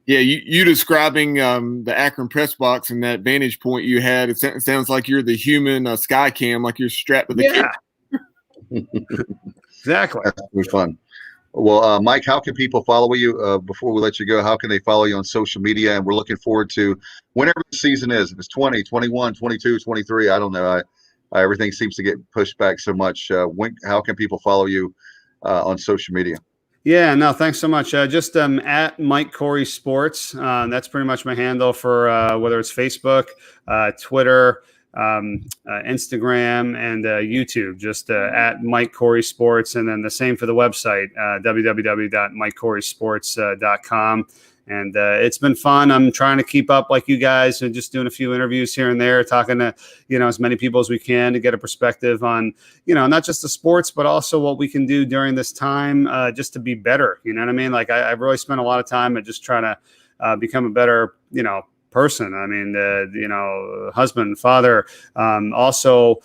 Yeah, you describing the Akron press box and that vantage point you had. It sounds like you're the human sky cam, like you're strapped to the camera. Exactly. That's gonna be fun. Well, Mike, how can people follow you before we let you go? How can they follow you on social media? And we're looking forward to whenever the season is. If it's 20, 21, 22, 23, I don't know. Everything seems to get pushed back so much. How can people follow you on social media? Yeah, no, thanks so much. Just at Mike Corey Sports. That's pretty much my handle for whether it's Facebook, Twitter, Instagram, and YouTube. Just at Mike Corey Sports, and then the same for the website, www.mikecoreysports.com. And it's been fun. I'm trying to keep up like you guys and just doing a few interviews here and there, talking to, as many people as we can to get a perspective on, not just the sports, but also what we can do during this time just to be better. You know what I mean? Like I've really spent a lot of time at just trying to become a better, person. I mean, husband, father, also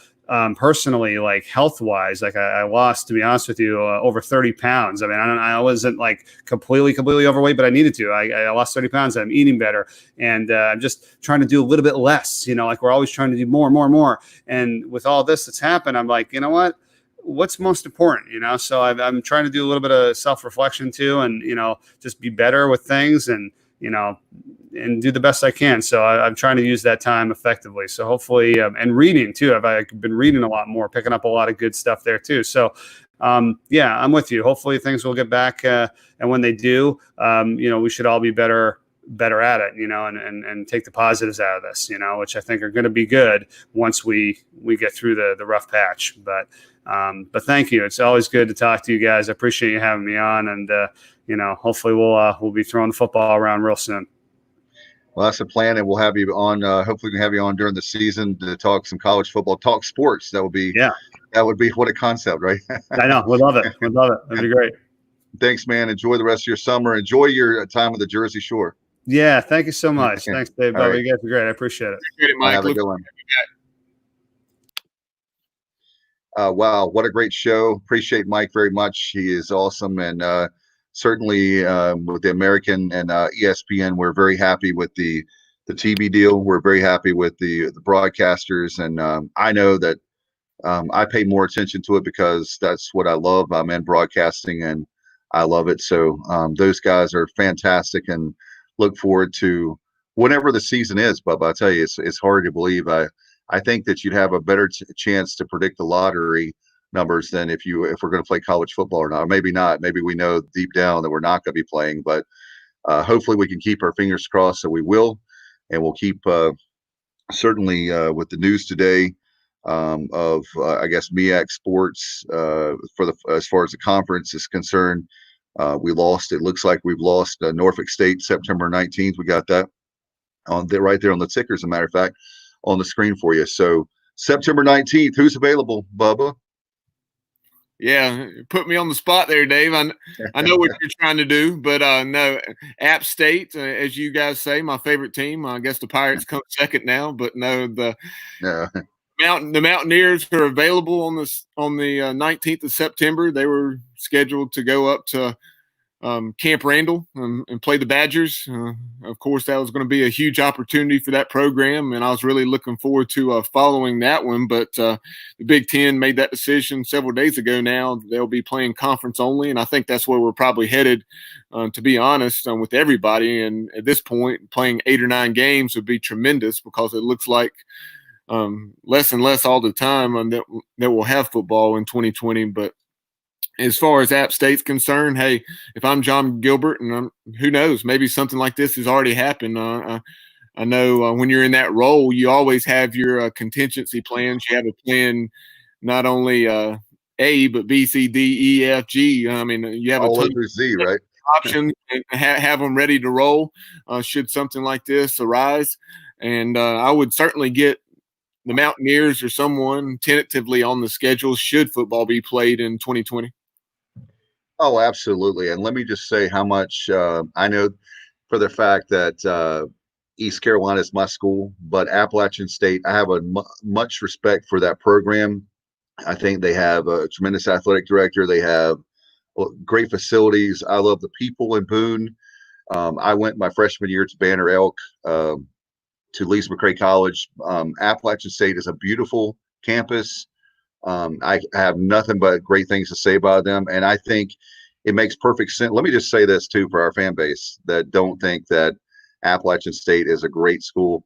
personally, like health wise, like I lost, to be honest with you, over 30 pounds. I mean, I wasn't like completely overweight, but I needed to. I lost 30 pounds. I'm eating better. And I'm just trying to do a little bit less, like we're always trying to do more. And with all this that's happened, I'm like, you know what? What's most important, So I'm trying to do a little bit of self-reflection too, and, just be better with things and, and do the best I can. So I'm trying to use that time effectively. So hopefully, and reading too. I've been reading a lot more, picking up a lot of good stuff there too. So yeah, I'm with you. Hopefully things will get back. And when they do, we should all be better at it, and take the positives out of this, which I think are going to be good once we get through the rough patch. But thank you. It's always good to talk to you guys. I appreciate you having me on, and hopefully we'll be throwing the football around real soon. Well, that's the plan, and we'll have you on. Hopefully, we can have you on during the season to talk some college football, talk sports. That would be what a concept, right? I know. We'd love it. That'd be great. Thanks, man. Enjoy the rest of your summer. Enjoy your time with the Jersey Shore. Yeah, thank you so much. Thanks, Dave. Right. You guys are great. I appreciate it. Appreciate it, Mike. Have a good one. Wow, what a great show. Appreciate Mike very much. He is awesome. And certainly with the American and ESPN, we're very happy with the TV deal. We're very happy with the broadcasters. And I know that I pay more attention to it because that's what I love. I'm in broadcasting and I love it. So those guys are fantastic, and look forward to whenever the season is. But I tell you, it's hard to believe. I think that you'd have a better chance to predict the lottery numbers than if we're going to play college football or not. Or maybe not. Maybe we know deep down that we're not going to be playing, but hopefully we can keep our fingers crossed that we will, and we'll keep certainly with the news today of I guess MEAC sports as far as the conference is concerned. We lost. It looks like we've lost Norfolk State September 19th. We got that right there on the ticker, as a matter of fact, on the screen for you. So September 19th, who's available, Bubba? Yeah, put me on the spot there, Dave. I know what you're trying to do, but no, App State, as you guys say, my favorite team. I guess the Pirates come second now, but no, the Mountaineers are available on the 19th of September. They were scheduled to go up to Camp Randall and play the Badgers. Of course, that was going to be a huge opportunity for that program, and I was really looking forward to following that one. But the Big Ten made that decision several days ago now. They'll be playing conference only, and I think that's where we're probably headed, to be honest, with everybody. And at this point, playing 8 or 9 games would be tremendous, because it looks like less and less all the time that we'll have football in 2020. But as far as App State's concerned, hey, if I'm John Gilbert, and who knows, maybe something like this has already happened. I know when you're in that role, you always have your contingency plans. You have a plan, not only A, but B, C, D, E, F, G. I mean, you have all a ton of Z, right? options and have them ready to roll should something like this arise. And I would certainly get the Mountaineers or someone tentatively on the schedule should football be played in 2020. Oh, absolutely. And let me just say how much I know for the fact that East Carolina is my school, but Appalachian State, I have a much respect for that program. I think they have a tremendous athletic director. They have great facilities. I love the people in Boone. I went my freshman year to Banner Elk, to Lisa McRae College. Appalachian State is a beautiful campus. I have nothing but great things to say about them, and I think it makes perfect sense. Let me just say this too for our fan base that don't think that Appalachian State is a great school.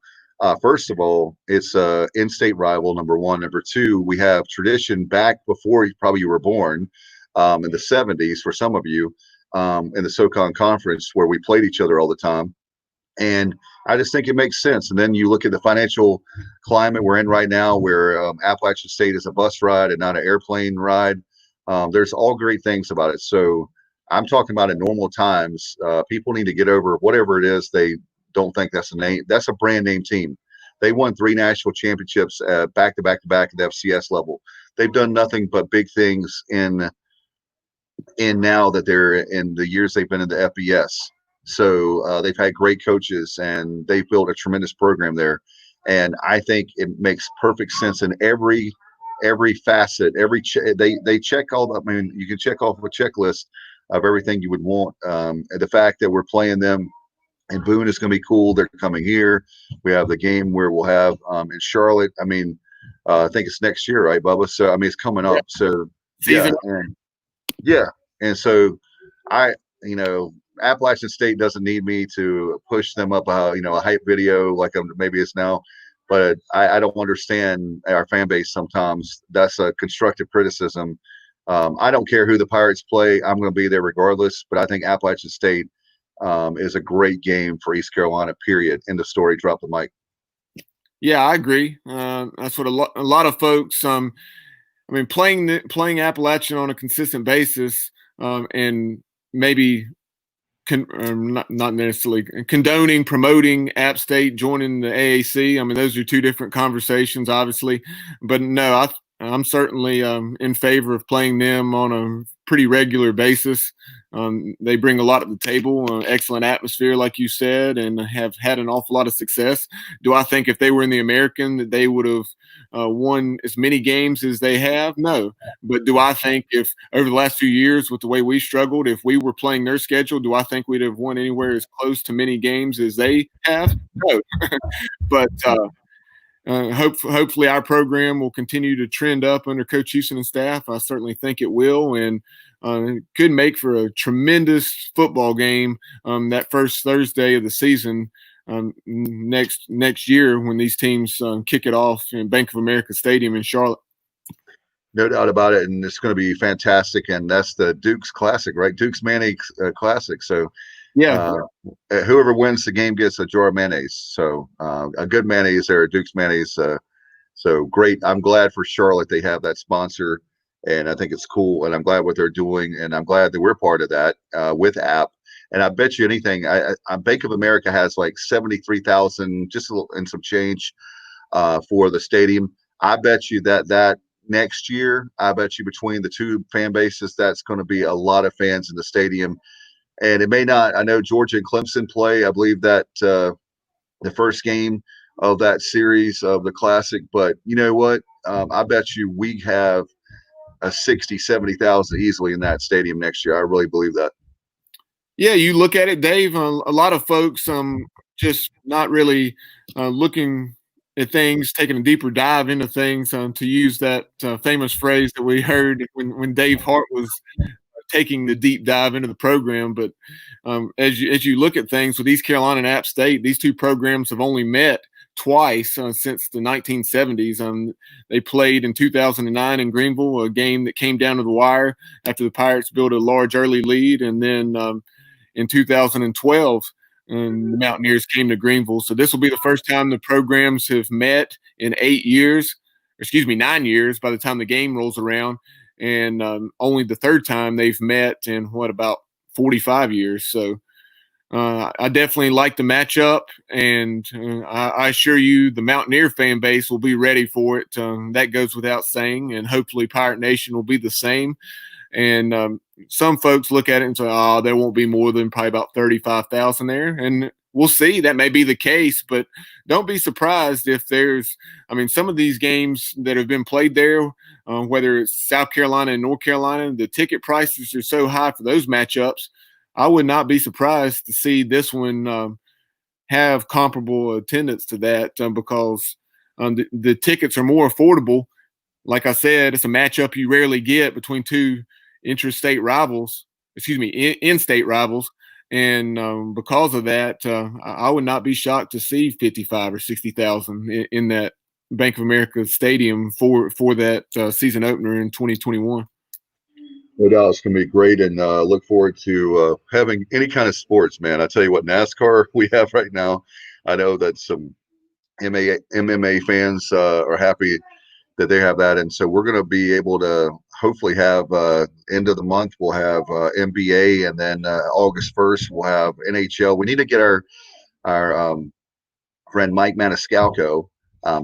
First of all, it's a in-state rival, number one. Number two, we have tradition back before probably you were born, in the 70s for some of you, in the SoCon Conference where we played each other all the time. And I just think it makes sense. And then you look at the financial climate we're in right now, where Appalachian State is a bus ride and not an airplane ride. There's all great things about it. So I'm talking about in normal times, people need to get over whatever it is they don't think that's a name. That's a brand name team. They won 3 national championships back to back to back at the FCS level. They've done nothing but big things in now that they're in the years they've been in the FBS. So they've had great coaches and they've built a tremendous program there. And I think it makes perfect sense in every facet. They check all the, I mean, you can check off a checklist of everything you would want. The fact that we're playing them in Boone is going to be cool. They're coming here. We have the game where we'll have in Charlotte. I mean, I think it's next year, right, Bubba? So I mean, it's coming up. So yeah, and so Appalachian State doesn't need me to push them up a hype video like maybe it's now, but I don't understand our fan base sometimes. That's a constructive criticism. I don't care who the Pirates play. I'm going to be there regardless, but I think Appalachian State is a great game for East Carolina, period. End of story. Drop the mic. Yeah, I agree. That's what a lot of folks, I mean, playing Appalachian on a consistent basis, and maybe not necessarily condoning, promoting App State joining the AAC. I mean, those are two different conversations, obviously. But no, I'm certainly in favor of playing them on a pretty regular basis. They bring a lot to the table, excellent atmosphere, like you said, and have had an awful lot of success. Do I think if they were in the American that they would have won as many games as they have? No. But do I think if over the last few years with the way we struggled, if we were playing their schedule, do I think we'd have won anywhere as close to many games as they have? No. But hopefully our program will continue to trend up under Coach Houston and staff. I certainly think it will, and could make for a tremendous football game that first Thursday of the season next year when these teams kick it off in Bank of America Stadium in Charlotte. No doubt about it, and it's going to be fantastic. And that's the Duke's Classic, right? Duke's Mayonnaise Classic. So yeah, whoever wins the game gets a jar of mayonnaise. So a good mayonnaise there, Duke's Mayonnaise. So great. I'm glad for Charlotte they have that sponsor, and I think it's cool. And I'm glad what they're doing, and I'm glad that we're part of that with App. And I bet you anything, Bank of America has like 73,000, just a little, and some change for the stadium. I bet you that next year, I bet you between the two fan bases, that's going to be a lot of fans in the stadium. And it may not. I know Georgia and Clemson play. I believe that the first game of that series of the Classic. But you know what? I bet you we have a 60, 70,000 easily in that stadium next year. I really believe that. Yeah, you look at it, Dave. A lot of folks just not really looking at things, taking a deeper dive into things. To use that famous phrase that we heard when Dave Hart was taking the deep dive into the program. But as you look at things with East Carolina and App State, these two programs have only met twice since the 1970s. They played in 2009 in Greenville, a game that came down to the wire after the Pirates built a large early lead, and then in 2012, the Mountaineers came to Greenville. So this will be the first time the programs have met in 9 years by the time the game rolls around. And only the third time they've met in about 45 years. So I definitely like the matchup, and I assure you the Mountaineer fan base will be ready for it. That goes without saying, and hopefully Pirate Nation will be the same. And some folks look at it and say, oh, there won't be more than probably about 35,000 there. And we'll see. That may be the case, but don't be surprised if some of these games that have been played there, whether it's South Carolina and North Carolina, the ticket prices are so high for those matchups. I would not be surprised to see this one have comparable attendance to that because the tickets are more affordable. Like I said, it's a matchup you rarely get between two in-state rivals, and because of that, I would not be shocked to see 55 or 60,000 in that Bank of America Stadium for that season opener in 2021. No doubt it's going to be great, and look forward to having any kind of sports, man. I tell you what, NASCAR we have right now. I know that some MMA fans are happy that they have that, and so we're going to be able to hopefully have end of the month we'll have NBA, and then August 1st we'll have NHL. We need to get our friend Mike Maniscalco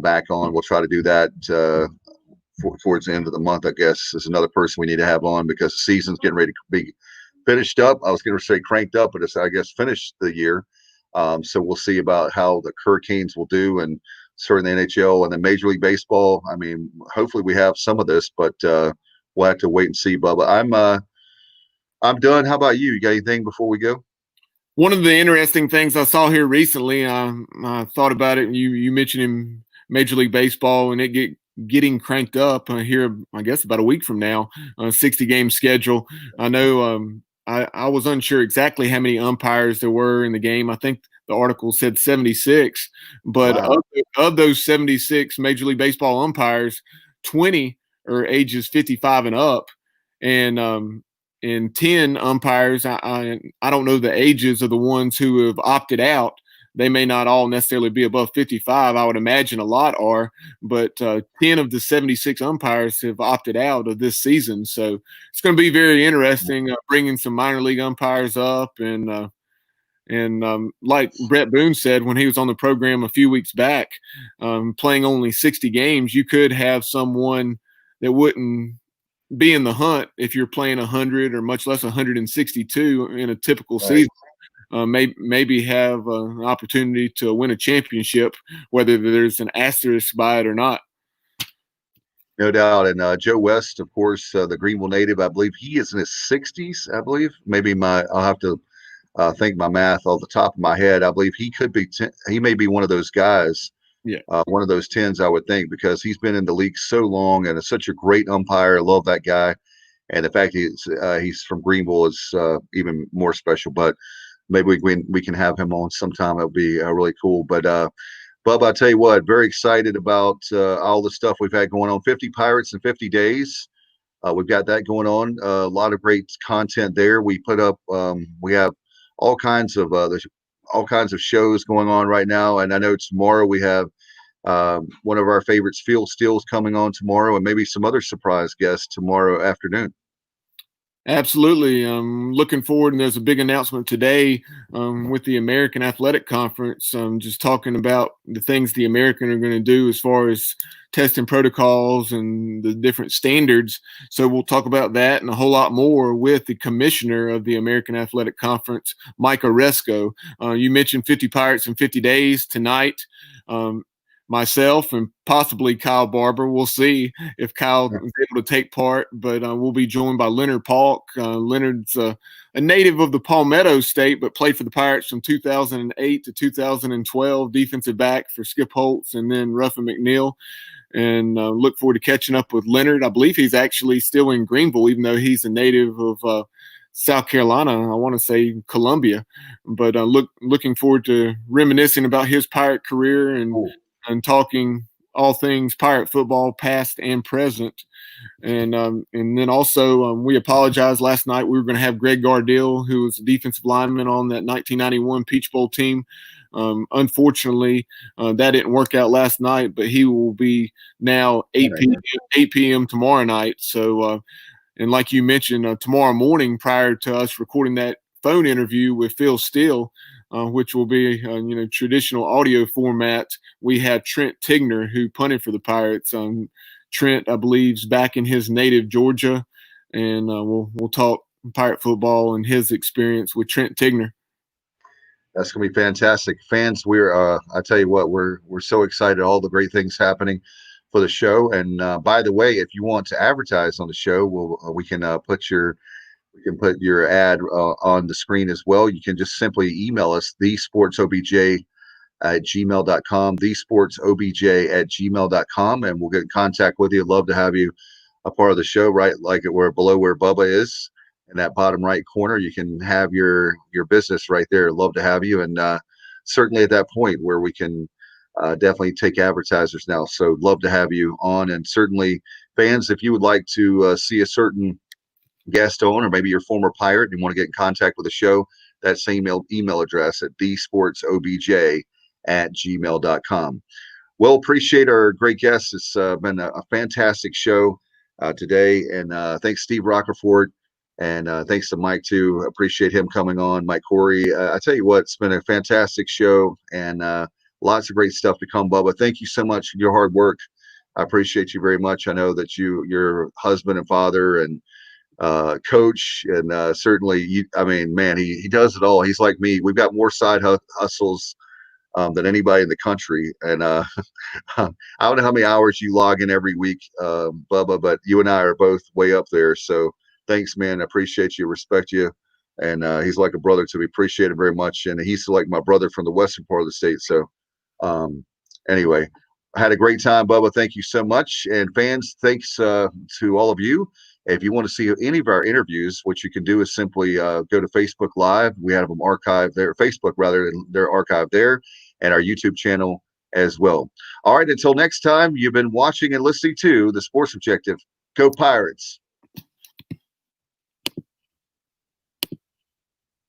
back on. We'll try to do that towards the end of the month, I guess, is another person we need to have on because the season's getting ready to be finished up. I was going to say cranked up, but it's, I guess, finished the year. So we'll see about how the Hurricanes will do, and certainly the NHL and then Major League Baseball. I mean, hopefully we have some of this, but we'll have to wait and see, Bubba. I'm done. How about you? You got anything before we go? One of the interesting things I saw here recently, I thought about it, and you mentioned in Major League Baseball, and it getting cranked up here, I guess, about a week from now, 60-game schedule. I know I was unsure exactly how many umpires there were in the game. I think the article said 76, but Wow. of those 76 Major League Baseball umpires, 20 are ages 55 and up, and 10 umpires, I don't know the ages of the ones who have opted out. They may not all necessarily be above 55. I would imagine a lot are, but 10 of the 76 umpires have opted out of this season. So it's going to be very interesting bringing some minor league umpires up. And like Brett Boone said when he was on the program a few weeks back, playing only 60 games, you could have someone that wouldn't be in the hunt if you're playing 100 or much less 162 in a typical season. Maybe have an opportunity to win a championship, whether there's an asterisk by it or not. No doubt. And Joe West, of course, the Greenville native, I believe he is in his 60s, I believe. Maybe I'll have to think my math off the top of my head. I believe he could be, he may be one of those guys. Yeah. One of those 10s, I would think, because he's been in the league so long and is such a great umpire. I love that guy. And the fact he's from Greenville is even more special. But maybe we can have him on sometime. It'll be really cool. But Bub, I tell you what, very excited about all the stuff we've had going on. 50 Pirates in 50 days. We've got that going on. A lot of great content there. We put up. We have all kinds of shows going on right now. And I know tomorrow we have one of our favorites, Phil Steele's coming on tomorrow, and maybe some other surprise guests tomorrow afternoon. Absolutely. Looking forward, and there's a big announcement today with the American Athletic Conference, just talking about the things the American are going to do as far as testing protocols and the different standards. So we'll talk about that and a whole lot more with the commissioner of the American Athletic Conference, Mike Oresco. You mentioned 50 Pirates in 50 days tonight. Myself and possibly Kyle Barber. We'll see if Kyle is able to take part, but we'll be joined by Leonard Paulk. Leonard's a native of the Palmetto State, but played for the Pirates from 2008 to 2012, defensive back for Skip Holtz and then Ruffin McNeil. And look forward to catching up with Leonard. I believe he's actually still in Greenville, even though he's a native of South Carolina, I want to say Columbia. But looking forward to reminiscing about his Pirate career and talking all things Pirate football, past and present. And then also we apologize. Last night we were going to have Greg Gardill, who was a defensive lineman on that 1991 Peach Bowl team. Unfortunately, that didn't work out last night, but he will be now 8 p.m. tomorrow night. So, and like you mentioned, tomorrow morning prior to us recording that phone interview with Phil Steele, which will be, traditional audio format. We have Trent Tigner, who punted for the Pirates. Trent, I believe, is back in his native Georgia, and we'll talk Pirate football and his experience with Trent Tigner. That's going to be fantastic. Fans, I tell you what, we're so excited, all the great things happening for the show. And by the way, if you want to advertise on the show, we can put your We can put your ad on the screen as well. You can just simply email us, thesportsobj@gmail.com, thesportsobj@gmail.com, and we'll get in contact with you. Love to have you a part of the show, right? Like it where below where Bubba is in that bottom right corner, you can have your business right there. Love to have you. And certainly at that point where we can definitely take advertisers now. So love to have you on. And certainly fans, if you would like to see a certain guest on, or maybe your former Pirate and you want to get in contact with the show, that same email address at thesportsobj@gmail.com. Well, appreciate our great guests. It's been a fantastic show today. And thanks, Steve Roccaforte. And thanks to Mike, too. Appreciate him coming on. Mike Corey. I tell you what, it's been a fantastic show and lots of great stuff to come, Bubba. Thank you so much for your hard work. I appreciate you very much. I know that your husband and father and coach, and certainly, I mean, man, he does it all. He's like me. We've got more side hustles than anybody in the country. And I don't know how many hours you log in every week, Bubba, but you and I are both way up there. So thanks, man. I appreciate you, respect you. And he's like a brother to me. Appreciate it very much. And he's like my brother from the western part of the state. So anyway, I had a great time, Bubba. Thank you so much. And fans, thanks to all of you. If you want to see any of our interviews, what you can do is simply go to Facebook Live. We have them archived there, Facebook rather, they're archived there, and our YouTube channel as well. All right, until next time, you've been watching and listening to The Sports Objective. Go Pirates.